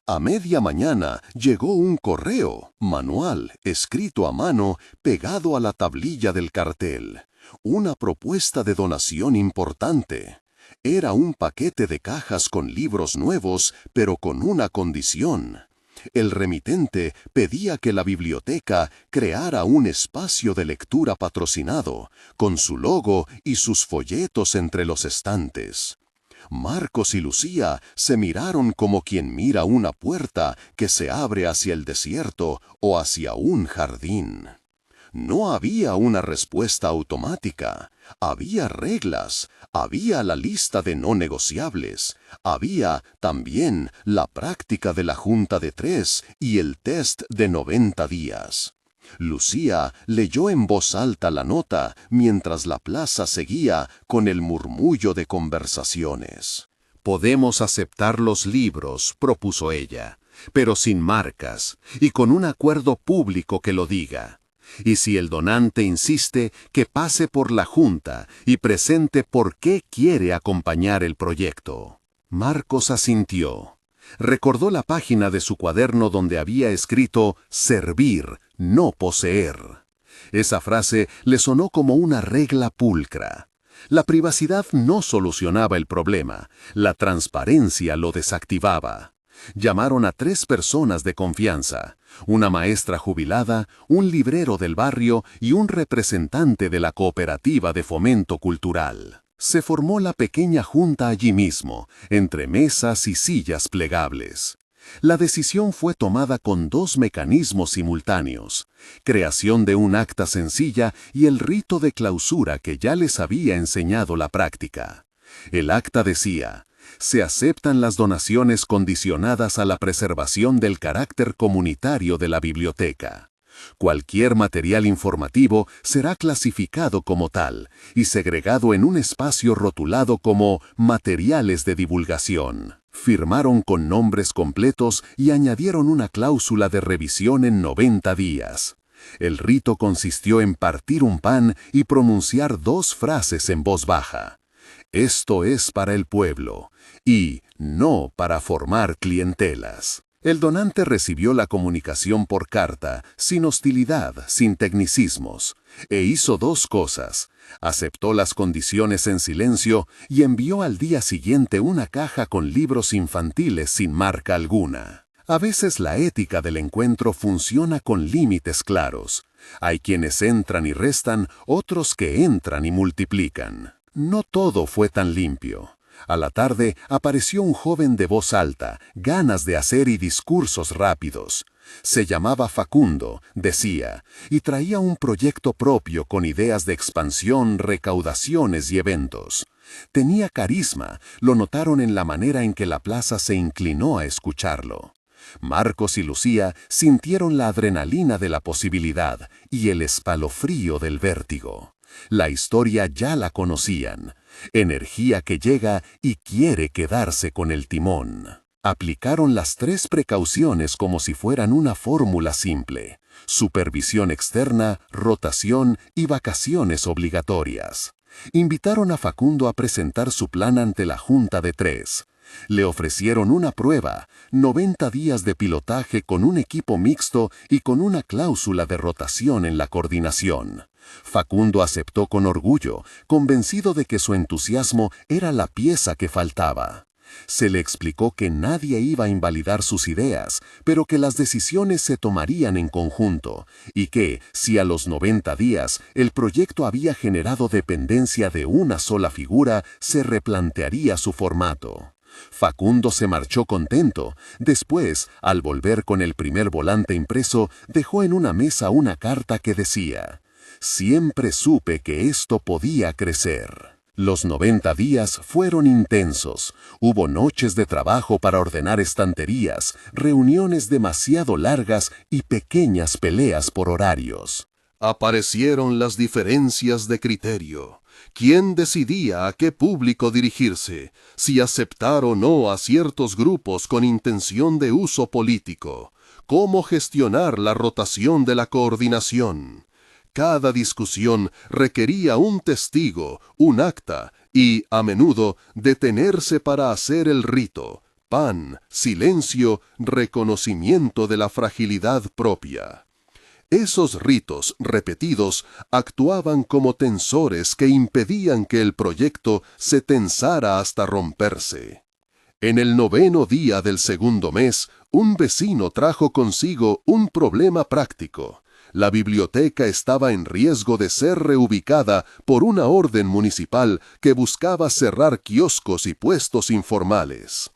[SPEAKER 2] A media mañana llegó un correo, manual, escrito a mano, pegado a la tablilla del cartel. Una propuesta de donación importante. Era un paquete de cajas con libros nuevos, pero con una condición. El remitente pedía que la biblioteca creara un espacio de lectura patrocinado, con su logo y sus folletos entre los estantes. Marcos y Lucía se miraron como quien mira una puerta que se abre hacia el desierto o hacia un jardín. No había una respuesta automática, había reglas, había la lista de no negociables, había también la práctica de la junta de 3 y el test de 90 días. Lucía leyó en voz alta la nota mientras la plaza seguía con el murmullo de conversaciones. «Podemos aceptar los libros», propuso ella, «pero sin marcas y con un acuerdo público que lo diga. Y si el donante insiste, que pase por la junta y presente por qué quiere acompañar el proyecto». Marcos asintió. Recordó la página de su cuaderno donde había escrito «servir, no poseer». Esa frase le sonó como una regla pulcra. La privacidad no solucionaba el problema, la transparencia lo desactivaba. Llamaron a 3 personas de confianza, una maestra jubilada, un librero del barrio y un representante de la cooperativa de fomento cultural. Se formó la pequeña junta allí mismo, entre mesas y sillas plegables. La decisión fue tomada con 2 mecanismos simultáneos: creación de un acta sencilla y el rito de clausura que ya les había enseñado la práctica. El acta decía: se aceptan las donaciones condicionadas a la preservación del carácter comunitario de la biblioteca. Cualquier material informativo será clasificado como tal y segregado en un espacio rotulado como materiales de divulgación. Firmaron con nombres completos y añadieron una cláusula de revisión en 90 días. El rito consistió en partir un pan y pronunciar 2 frases en voz baja. Esto es para el pueblo y no para formar clientelas.
[SPEAKER 3] El donante recibió la comunicación por carta, sin hostilidad, sin tecnicismos, e hizo dos cosas. Aceptó las condiciones en silencio y envió al día siguiente una caja con libros infantiles sin marca alguna. A veces la ética del encuentro funciona con límites claros. Hay quienes entran y restan, otros que entran y multiplican. No todo fue tan limpio. A la tarde apareció un joven de voz alta, ganas de hacer y discursos rápidos. Se llamaba Facundo, decía, y traía un proyecto propio con ideas de expansión, recaudaciones y eventos. Tenía carisma, lo notaron en la manera en que la plaza se inclinó a escucharlo. Marcos y Lucía sintieron la adrenalina de la posibilidad y el escalofrío del vértigo. La historia ya la conocían. Energía que llega y quiere quedarse con el timón. Aplicaron las 3 precauciones como si fueran una fórmula simple: supervisión externa, rotación y vacaciones obligatorias. Invitaron a Facundo a presentar su plan ante la Junta de 3. Le ofrecieron una prueba, 90 días de pilotaje con un equipo mixto y con una cláusula de rotación en la coordinación. Facundo aceptó con orgullo, convencido de que su entusiasmo era la pieza que faltaba. Se le explicó que nadie iba a invalidar sus ideas, pero que las decisiones se tomarían en conjunto, y que, si a los 90 días el proyecto había generado dependencia de una sola figura, se replantearía su formato. Facundo se marchó contento. Después, al volver con el primer volante impreso, dejó en una mesa una carta que decía: «Siempre supe que esto podía crecer». Los 90 días fueron intensos. Hubo noches de trabajo para ordenar estanterías, reuniones demasiado largas y pequeñas peleas por horarios.
[SPEAKER 1] Aparecieron las diferencias de criterio. ¿Quién decidía a qué público dirigirse, si aceptar o no a ciertos grupos con intención de uso político? ¿Cómo gestionar la rotación de la coordinación? Cada discusión requería un testigo, un acta y, a menudo, detenerse para hacer el rito: pan, silencio, reconocimiento de la fragilidad propia. Esos ritos repetidos actuaban como tensores que impedían que el proyecto se tensara hasta romperse. En el 9º día del segundo mes, un vecino trajo consigo un problema práctico. La biblioteca estaba en riesgo de ser reubicada por una orden municipal que buscaba cerrar kioscos y puestos informales.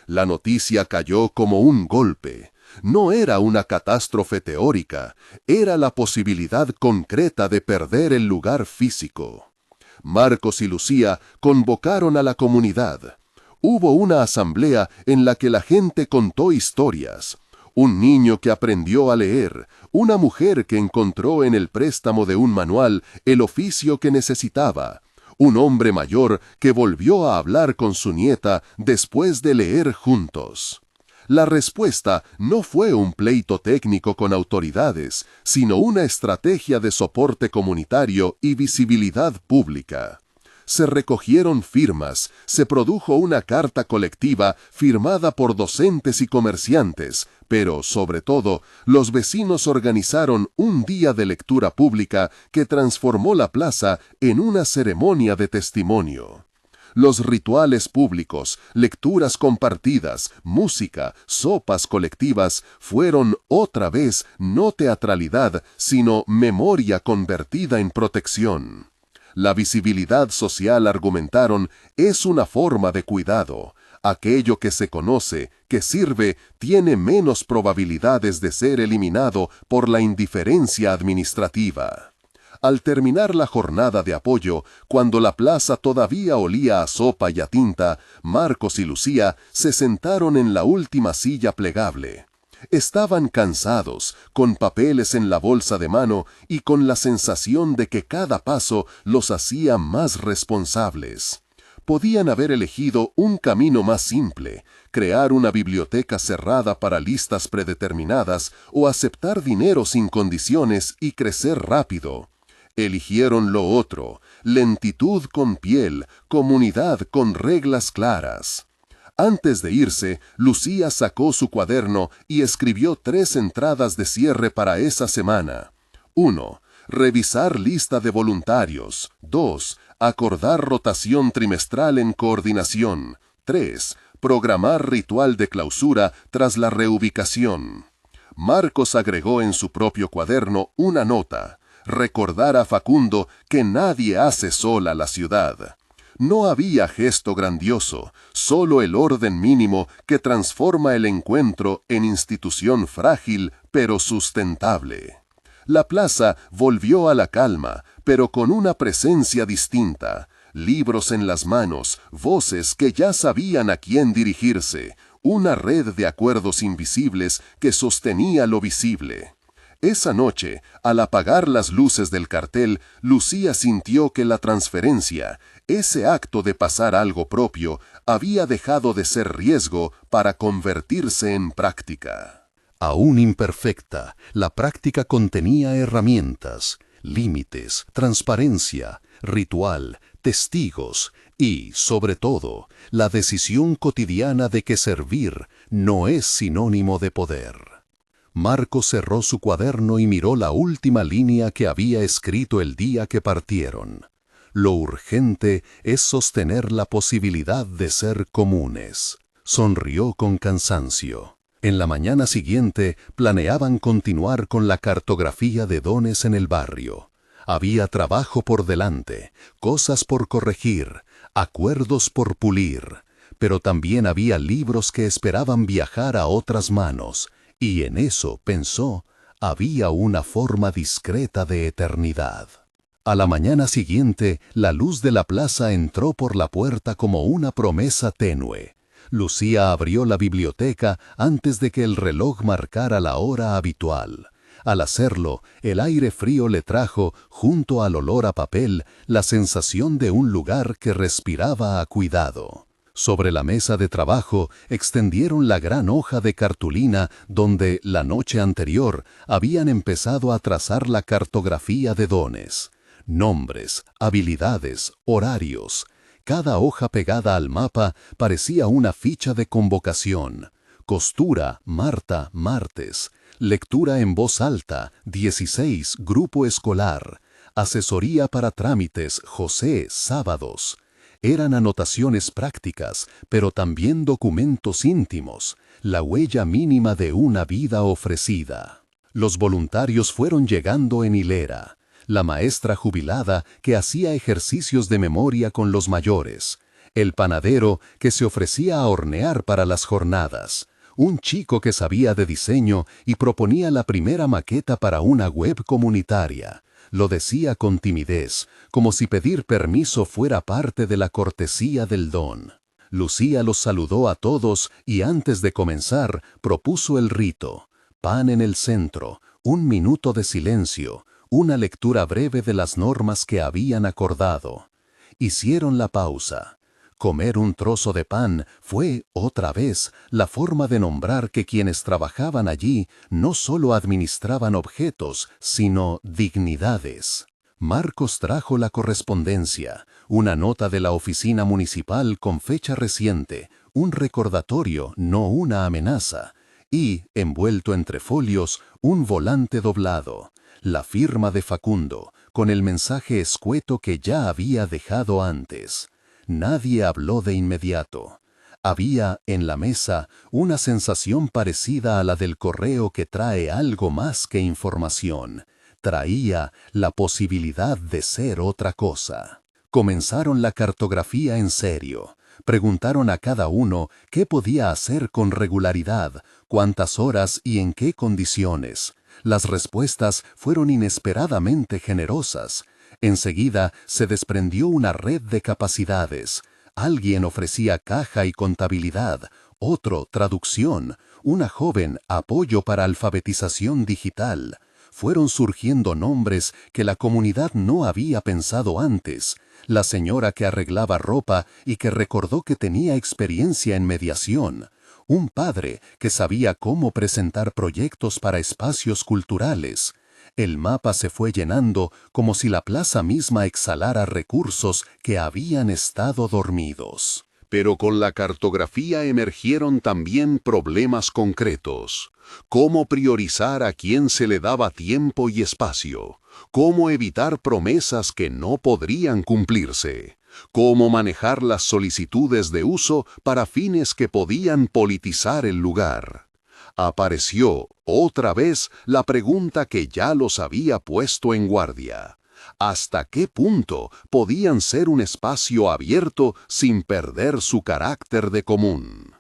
[SPEAKER 1] La noticia cayó como un golpe. No era una catástrofe teórica, era la posibilidad concreta de perder el lugar físico. Marcos y Lucía convocaron a la comunidad. Hubo una asamblea en la que la gente contó historias. Un niño que aprendió a leer, una mujer que encontró en el préstamo de un manual el oficio que necesitaba, un hombre mayor que volvió a hablar con su nieta después de leer juntos. La respuesta no fue un pleito técnico con autoridades, sino una estrategia de soporte comunitario y visibilidad pública. Se recogieron firmas, se produjo una carta colectiva firmada por docentes y comerciantes, pero, sobre todo, los vecinos organizaron un día de lectura pública que transformó la plaza en una ceremonia de testimonio. Los rituales públicos, lecturas compartidas, música, sopas colectivas fueron otra vez no teatralidad, sino memoria convertida en protección. La visibilidad social, argumentaron, es una forma de cuidado. Aquello que se conoce, que sirve, tiene menos probabilidades de ser eliminado por la indiferencia administrativa. Al terminar la jornada de apoyo, cuando la plaza todavía olía a sopa y a tinta, Marcos y Lucía se sentaron en la última silla plegable. Estaban cansados, con papeles en la bolsa de mano y con la sensación de que cada paso los hacía más responsables. Podían haber elegido un camino más simple, crear una biblioteca cerrada para listas predeterminadas o aceptar dinero sin condiciones y crecer rápido. Eligieron lo otro: lentitud con piel, comunidad con reglas claras.
[SPEAKER 3] Antes de irse, Lucía sacó su cuaderno y escribió 3 entradas de cierre para esa semana. 1. Revisar lista de voluntarios. 2. Acordar rotación trimestral en coordinación. 3. Programar ritual de clausura tras la reubicación. Marcos agregó en su propio cuaderno una nota: recordar a Facundo que nadie hace sola la ciudad. No había gesto grandioso, solo el orden mínimo que transforma el encuentro en institución frágil pero sustentable. La plaza volvió a la calma, pero con una presencia distinta. Libros en las manos, voces que ya sabían a quién dirigirse, una red de acuerdos invisibles que sostenía lo visible. Esa noche, al apagar las luces del cartel, Lucía sintió que la transferencia, ese acto de pasar algo propio, había dejado de ser riesgo para convertirse en práctica.
[SPEAKER 2] Aún imperfecta, la práctica contenía herramientas, límites, transparencia, ritual, testigos y, sobre todo, la decisión cotidiana de que servir no es sinónimo de poder. Marcos cerró su cuaderno y miró la última línea que había escrito el día que partieron. Lo urgente es sostener la posibilidad de ser comunes. Sonrió con cansancio. En la mañana siguiente planeaban continuar con la cartografía de dones en el barrio. Había trabajo por delante, cosas por corregir, acuerdos por pulir, pero también había libros que esperaban viajar a otras manos, y en eso, pensó, había una forma discreta de eternidad. A la mañana siguiente, la luz de la plaza entró por la puerta como una promesa tenue. Lucía abrió la biblioteca antes de que el reloj marcara la hora habitual. Al hacerlo, el aire frío le trajo, junto al olor a papel, la sensación de un lugar que respiraba a cuidado. Sobre la mesa de trabajo extendieron la gran hoja de cartulina donde, la noche anterior, habían empezado a trazar la cartografía de dones. Nombres, habilidades, horarios. Cada hoja pegada al mapa parecía una ficha de convocación. Costura, Marta, martes. Lectura en voz alta, 16, grupo escolar. Asesoría para trámites, José, sábados. Eran anotaciones prácticas, pero también documentos íntimos, la huella mínima de una vida ofrecida. Los voluntarios fueron llegando en hilera. La maestra jubilada que hacía ejercicios de memoria con los mayores, el panadero que se ofrecía a hornear para las jornadas, un chico que sabía de diseño y proponía la primera maqueta para una web comunitaria. Lo decía con timidez, como si pedir permiso fuera parte de la cortesía del don. Lucía los saludó a todos y antes de comenzar propuso el rito: pan en el centro, 1 minuto de silencio, una lectura breve de las normas que habían acordado. Hicieron la pausa. Comer un trozo de pan fue, otra vez, la forma de nombrar que quienes trabajaban allí no solo administraban objetos, sino dignidades. Marcos trajo la correspondencia, una nota de la oficina municipal con fecha reciente, un recordatorio, no una amenaza, y, envuelto entre folios, un volante doblado, la firma de Facundo, con el mensaje escueto que ya había dejado antes. Nadie habló de inmediato. Había, en la mesa, una sensación parecida a la del correo que trae algo más que información. Traía la posibilidad de ser otra cosa. Comenzaron la cartografía en serio. Preguntaron a cada uno qué podía hacer con regularidad, cuántas horas y en qué condiciones. Las respuestas fueron inesperadamente generosas. Enseguida se desprendió una red de capacidades. Alguien ofrecía caja y contabilidad, otro traducción, una joven apoyo para alfabetización digital. Fueron surgiendo nombres que la comunidad no había pensado antes. La señora que arreglaba ropa y que recordó que tenía experiencia en mediación. Un padre que sabía cómo presentar proyectos para espacios culturales. El mapa se fue llenando como si la plaza misma exhalara recursos que habían estado dormidos.
[SPEAKER 1] Pero con la cartografía emergieron también problemas concretos. ¿Cómo priorizar a quién se le daba tiempo y espacio? ¿Cómo evitar promesas que no podrían cumplirse? ¿Cómo manejar las solicitudes de uso para fines que podían politizar el lugar? Apareció, otra vez, la pregunta que ya los había puesto en guardia. ¿Hasta qué punto podían ser un espacio abierto sin perder su carácter de común?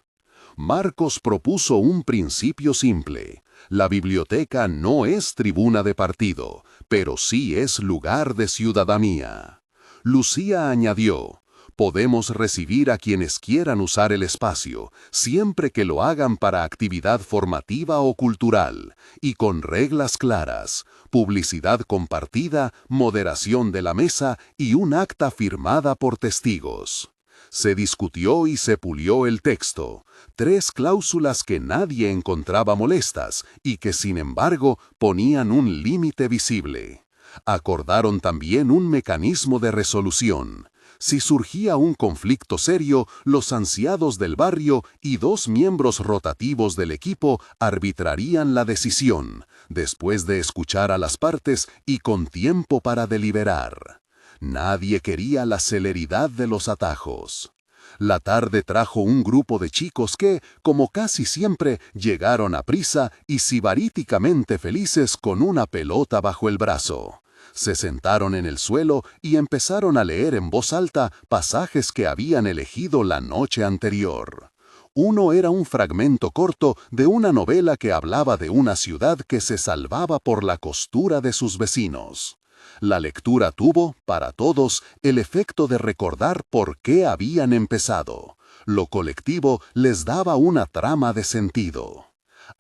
[SPEAKER 1] Marcos propuso un principio simple. La biblioteca no es tribuna de partido, pero sí es lugar de ciudadanía. Lucía añadió: podemos recibir a quienes quieran usar el espacio, siempre que lo hagan para actividad formativa o cultural, y con reglas claras: publicidad compartida, moderación de la mesa y un acta firmada por testigos. Se discutió y se pulió el texto, 3 cláusulas que nadie encontraba molestas y que sin embargo ponían un límite visible. Acordaron también un mecanismo de resolución. Si surgía un conflicto serio, los ancianos del barrio y 2 miembros rotativos del equipo arbitrarían la decisión, después de escuchar a las partes y con tiempo para deliberar. Nadie quería la celeridad de los atajos. La tarde trajo un grupo de chicos que, como casi siempre, llegaron a prisa y sibaríticamente felices con una pelota bajo el brazo. Se sentaron en el suelo y empezaron a leer en voz alta pasajes que habían elegido la noche anterior. Uno era un fragmento corto de una novela que hablaba de una ciudad que se salvaba por la costura de sus vecinos. La lectura tuvo, para todos, el efecto de recordar por qué habían empezado. Lo colectivo les daba una trama de sentido.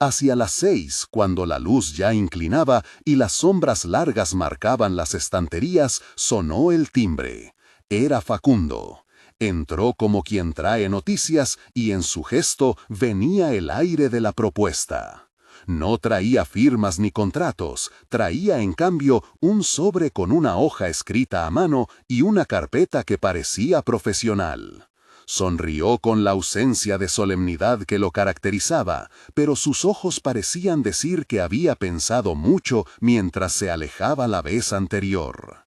[SPEAKER 1] Hacia las 6, cuando la luz ya inclinaba y las sombras largas marcaban las estanterías, sonó el timbre. Era Facundo. Entró como quien trae noticias y en su gesto venía el aire de la propuesta. No traía firmas ni contratos, traía en cambio un sobre con una hoja escrita a mano y una carpeta que parecía profesional. Sonrió con la ausencia de solemnidad que lo caracterizaba, pero sus ojos parecían decir que había pensado mucho mientras se alejaba la vez anterior.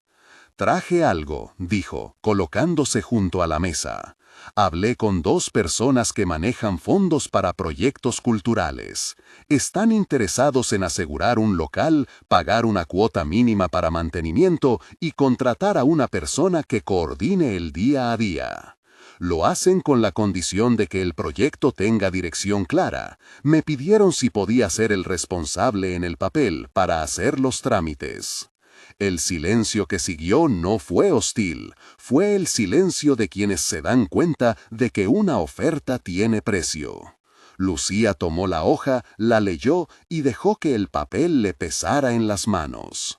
[SPEAKER 1] Traje algo, dijo, colocándose junto a la mesa. Hablé con 2 personas que manejan fondos para proyectos culturales. Están interesados en asegurar un local, pagar una cuota mínima para mantenimiento y contratar a una persona que coordine el día a día. Lo hacen con la condición de que el proyecto tenga dirección clara. Me pidieron si podía ser el responsable en el papel para hacer los trámites. El silencio que siguió no fue hostil, fue el silencio de quienes se dan cuenta de que una oferta tiene precio. Lucía tomó la hoja, la leyó y dejó que el papel le pesara en las manos.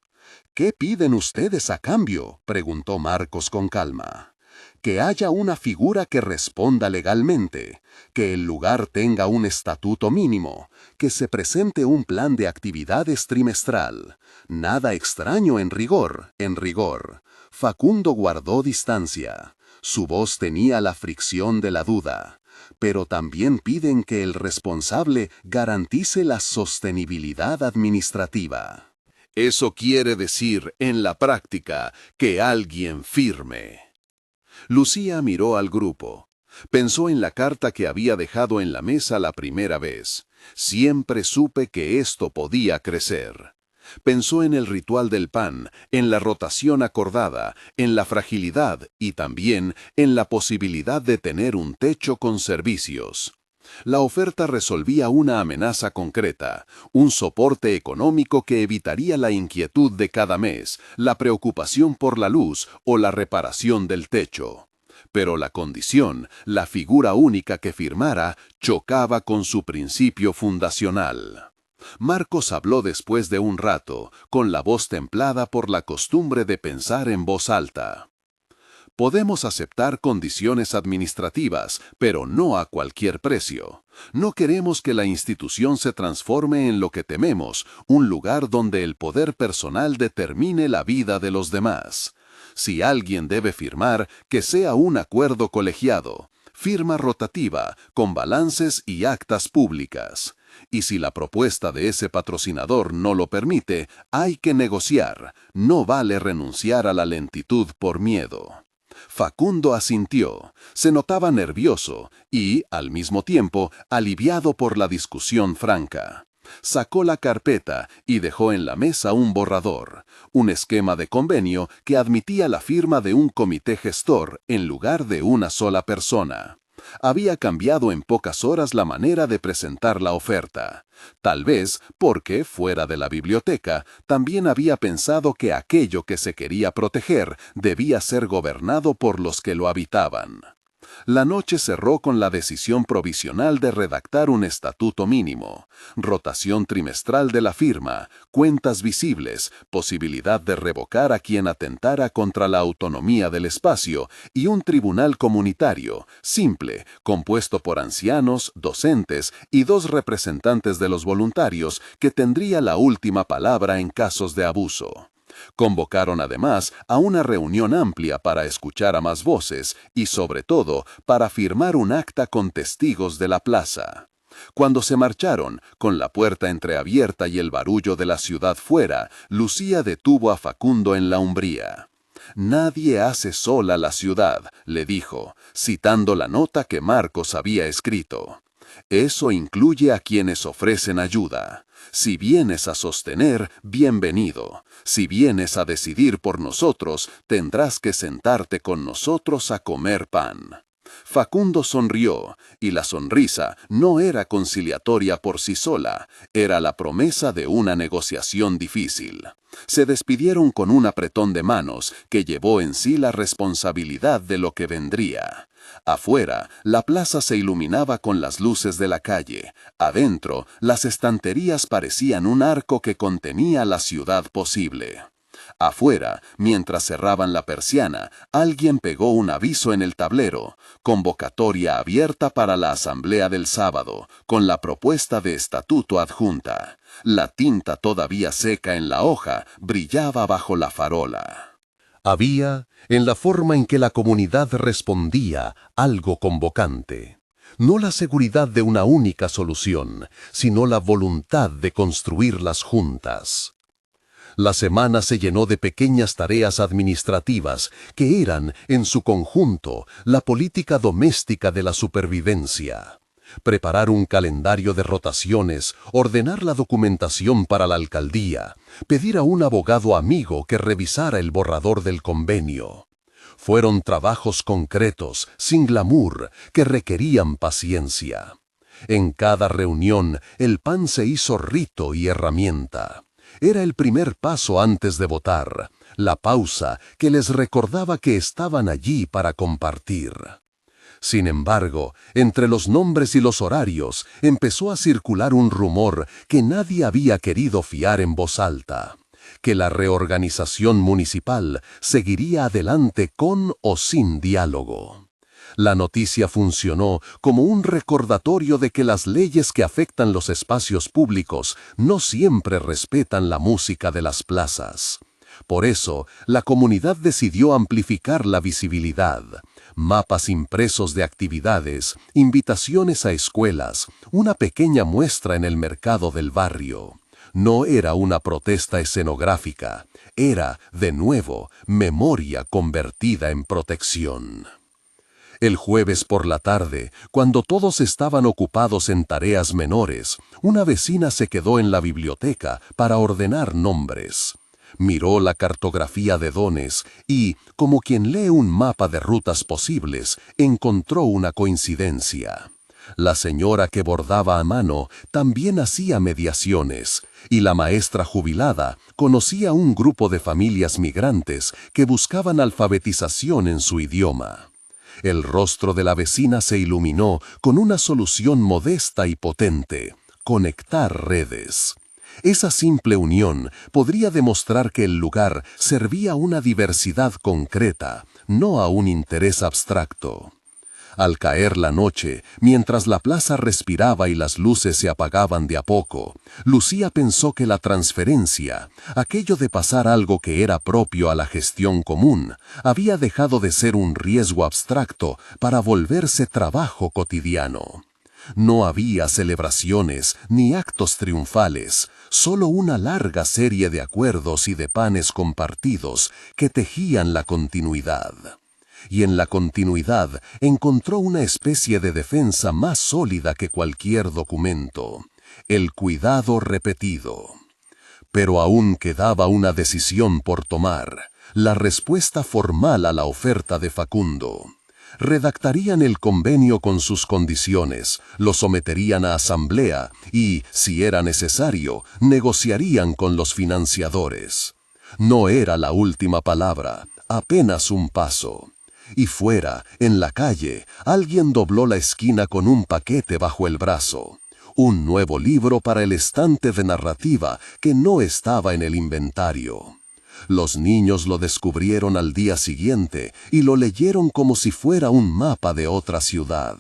[SPEAKER 1] ¿Qué piden ustedes a cambio?, preguntó Marcos con calma. Que haya una figura que responda legalmente, que el lugar tenga un estatuto mínimo, que se presente un plan de actividades trimestral. Nada extraño en rigor, en rigor. Facundo guardó distancia. Su voz tenía la fricción de la duda. Pero también piden que el responsable garantice la sostenibilidad administrativa.
[SPEAKER 2] Eso quiere decir, en la práctica, que alguien firme. Lucía miró al grupo. Pensó en la carta que había dejado en la mesa la primera vez. Siempre supe que esto podía crecer. Pensó en el ritual del pan, en la rotación acordada, en la fragilidad y también en la posibilidad de tener un techo con servicios. La oferta resolvía una amenaza concreta, un soporte económico que evitaría la inquietud de cada mes, la preocupación por la luz o la reparación del techo. Pero la condición, la figura única que firmara, chocaba con su principio fundacional. Marcos habló después de un rato, con la voz templada por la costumbre de pensar en voz alta. Podemos aceptar condiciones administrativas, pero no a cualquier precio. No queremos que la institución se transforme en lo que tememos, un lugar donde el poder personal determine la vida de los demás. Si alguien debe firmar, que sea un acuerdo colegiado.
[SPEAKER 3] firma rotativa, con balances y actas públicas. Y si la propuesta de ese patrocinador no lo permite, hay que negociar. No vale renunciar a la lentitud por miedo. Facundo asintió. Se notaba nervioso y, al mismo tiempo, aliviado por la discusión franca. Sacó la carpeta y dejó en la mesa un borrador, un esquema de convenio que admitía la firma de un comité gestor en lugar de una sola persona. Había cambiado en pocas horas la manera de presentar la oferta. Tal vez porque, fuera de la biblioteca, también había pensado que aquello que se quería proteger debía ser gobernado por los que lo habitaban. La noche cerró con la decisión provisional de redactar un estatuto mínimo, rotación trimestral de la firma, cuentas visibles, posibilidad de revocar a quien atentara contra la autonomía del espacio y un tribunal comunitario, simple, compuesto por ancianos, docentes y 2 representantes de los voluntarios que tendría la última palabra en casos de abuso. Convocaron además a una reunión amplia para escuchar a más voces y, sobre todo, para firmar un acta con testigos de la plaza. Cuando se marcharon, con la puerta entreabierta y el barullo de la ciudad fuera, Lucía detuvo a Facundo en la umbría. «Nadie hace sola la ciudad», le dijo, citando la nota que Marcos había escrito. «Eso incluye a quienes ofrecen ayuda. Si vienes a sostener, bienvenido. Si vienes a decidir por nosotros, tendrás que sentarte con nosotros a comer pan». Facundo sonrió, y la sonrisa no era conciliatoria por sí sola, era la promesa de una negociación difícil. Se despidieron con un apretón de manos que llevó en sí la responsabilidad de lo que vendría. Afuera, la plaza se iluminaba con las luces de la calle. Adentro, las estanterías parecían un arco que contenía la ciudad posible. Afuera, mientras cerraban la persiana, alguien pegó un aviso en el tablero: convocatoria abierta para la asamblea del sábado, con la propuesta de estatuto adjunta. La tinta todavía seca en la hoja brillaba bajo la farola.
[SPEAKER 2] Había, en la forma en que la comunidad respondía, algo convocante. No la seguridad de una única solución, sino la voluntad de construirlas juntas. La semana se llenó de pequeñas tareas administrativas que eran, en su conjunto, la política doméstica de la supervivencia. Preparar un calendario de rotaciones, ordenar la documentación para la alcaldía, pedir a un abogado amigo que revisara el borrador del convenio. Fueron trabajos concretos, sin glamour, que requerían paciencia. En cada reunión, el pan se hizo rito y herramienta. Era el primer paso antes de votar, la pausa que les recordaba que estaban allí para compartir. Sin embargo, entre los nombres y los horarios empezó a circular un rumor que nadie había querido fiar en voz alta: que la reorganización municipal seguiría adelante con o sin diálogo. La noticia funcionó como un recordatorio de que las leyes que afectan los espacios públicos no siempre respetan la música de las plazas. Por eso, la comunidad decidió amplificar la visibilidad. Mapas impresos de actividades, invitaciones a escuelas, una pequeña muestra en el mercado del barrio. No era una protesta escenográfica, era, de nuevo, memoria convertida en protección. El jueves por la tarde, cuando todos estaban ocupados en tareas menores, una vecina se quedó en la biblioteca para ordenar nombres. Miró la cartografía de dones y, como quien lee un mapa de rutas posibles, encontró una coincidencia. La señora que bordaba a mano también hacía mediaciones, y la maestra jubilada conocía un grupo de familias migrantes que buscaban alfabetización en su idioma. El rostro de la vecina se iluminó con una solución modesta y potente: conectar redes. Esa simple unión podría demostrar que el lugar servía a una diversidad concreta, no a un interés abstracto. Al caer la noche, mientras la plaza respiraba y las luces se apagaban de a poco, Lucía pensó que la transferencia, aquello de pasar algo que era propio a la gestión común, había dejado de ser un riesgo abstracto para volverse trabajo cotidiano. No había celebraciones ni actos triunfales, solo una larga serie de acuerdos y de planes compartidos que tejían la continuidad. Y en la continuidad encontró una especie de defensa más sólida que cualquier documento: el cuidado repetido. Pero aún quedaba una decisión por tomar, la respuesta formal a la oferta de Facundo. Redactarían el convenio con sus condiciones, lo someterían a asamblea y, si era necesario, negociarían con los financiadores. No era la última palabra, apenas un paso. Y fuera, en la calle, alguien dobló la esquina con un paquete bajo el brazo. Un nuevo libro para el estante de narrativa que no estaba en el inventario. Los niños lo descubrieron al día siguiente y lo leyeron como si fuera un mapa de otra ciudad.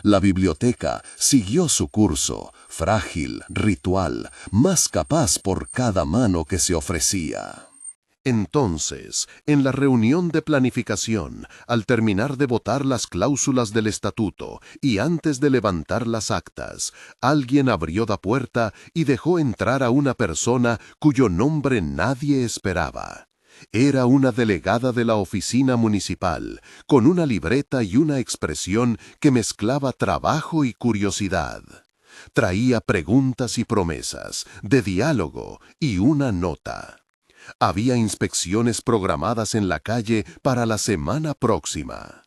[SPEAKER 2] La biblioteca siguió su curso, frágil, ritual, más capaz por cada mano que se ofrecía.
[SPEAKER 1] Entonces, en la reunión de planificación, al terminar de votar las cláusulas del estatuto y antes de levantar las actas, alguien abrió la puerta y dejó entrar a una persona cuyo nombre nadie esperaba. Era una delegada de la oficina municipal, con una libreta y una expresión que mezclaba trabajo y curiosidad. Traía preguntas y promesas, de diálogo y una nota. Había inspecciones programadas en la calle para la semana próxima.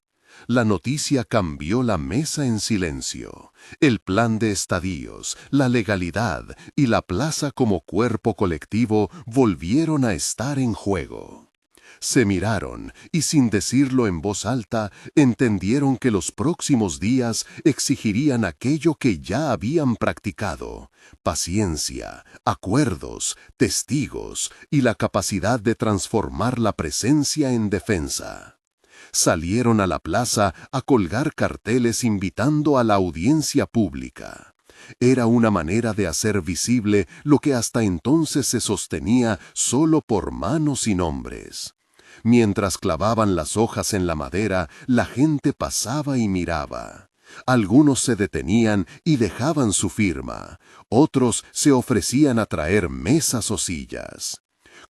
[SPEAKER 1] La noticia cambió la mesa en silencio. El plan de estadíos, la legalidad y la plaza como cuerpo colectivo volvieron a estar en juego. Se miraron y, sin decirlo en voz alta, entendieron que los próximos días exigirían aquello que ya habían practicado: paciencia, acuerdos, testigos y la capacidad de transformar la presencia en defensa. Salieron a la plaza a colgar carteles invitando a la audiencia pública. Era una manera de hacer visible lo que hasta entonces se sostenía solo por manos y nombres. Mientras clavaban las hojas en la madera, la gente pasaba y miraba. Algunos se detenían y dejaban su firma. Otros se ofrecían a traer mesas o sillas.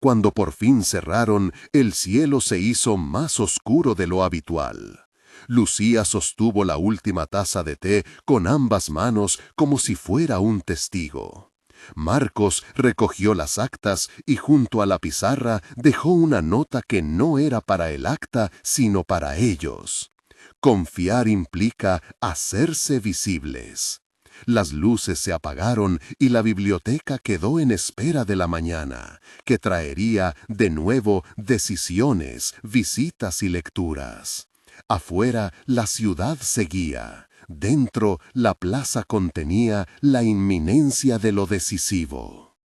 [SPEAKER 1] Cuando por fin cerraron, el cielo se hizo más oscuro de lo habitual. Lucía sostuvo la última taza de té con ambas manos como si fuera un testigo. Marcos recogió las actas y junto a la pizarra dejó una nota que no era para el acta, sino para ellos. Confiar implica hacerse visibles. Las luces se apagaron y la biblioteca quedó en espera de la mañana, que traería de nuevo decisiones, visitas y lecturas. Afuera la ciudad seguía. Dentro, la plaza contenía la inminencia de lo decisivo.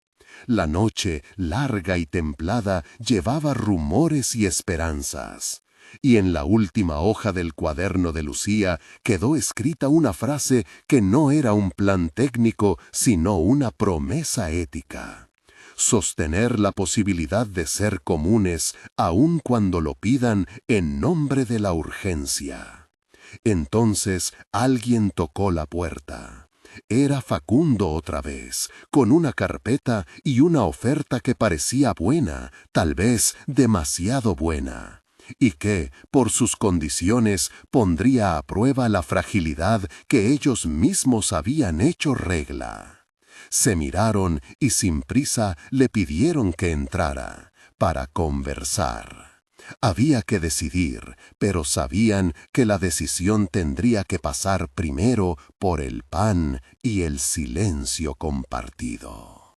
[SPEAKER 1] La noche, larga y templada, llevaba rumores y esperanzas. Y en la última hoja del cuaderno de Lucía quedó escrita una frase que no era un plan técnico, sino una promesa ética: sostener la posibilidad de ser comunes, aun cuando lo pidan en nombre de la urgencia. Entonces alguien tocó la puerta. Era Facundo otra vez, con una carpeta y una oferta que parecía buena, tal vez demasiado buena, y que, por sus condiciones, pondría a prueba la fragilidad que ellos mismos habían hecho regla. Se miraron y sin prisa le pidieron que entrara, para conversar. Había que decidir, pero sabían que la decisión tendría que pasar primero por el pan y el silencio compartido.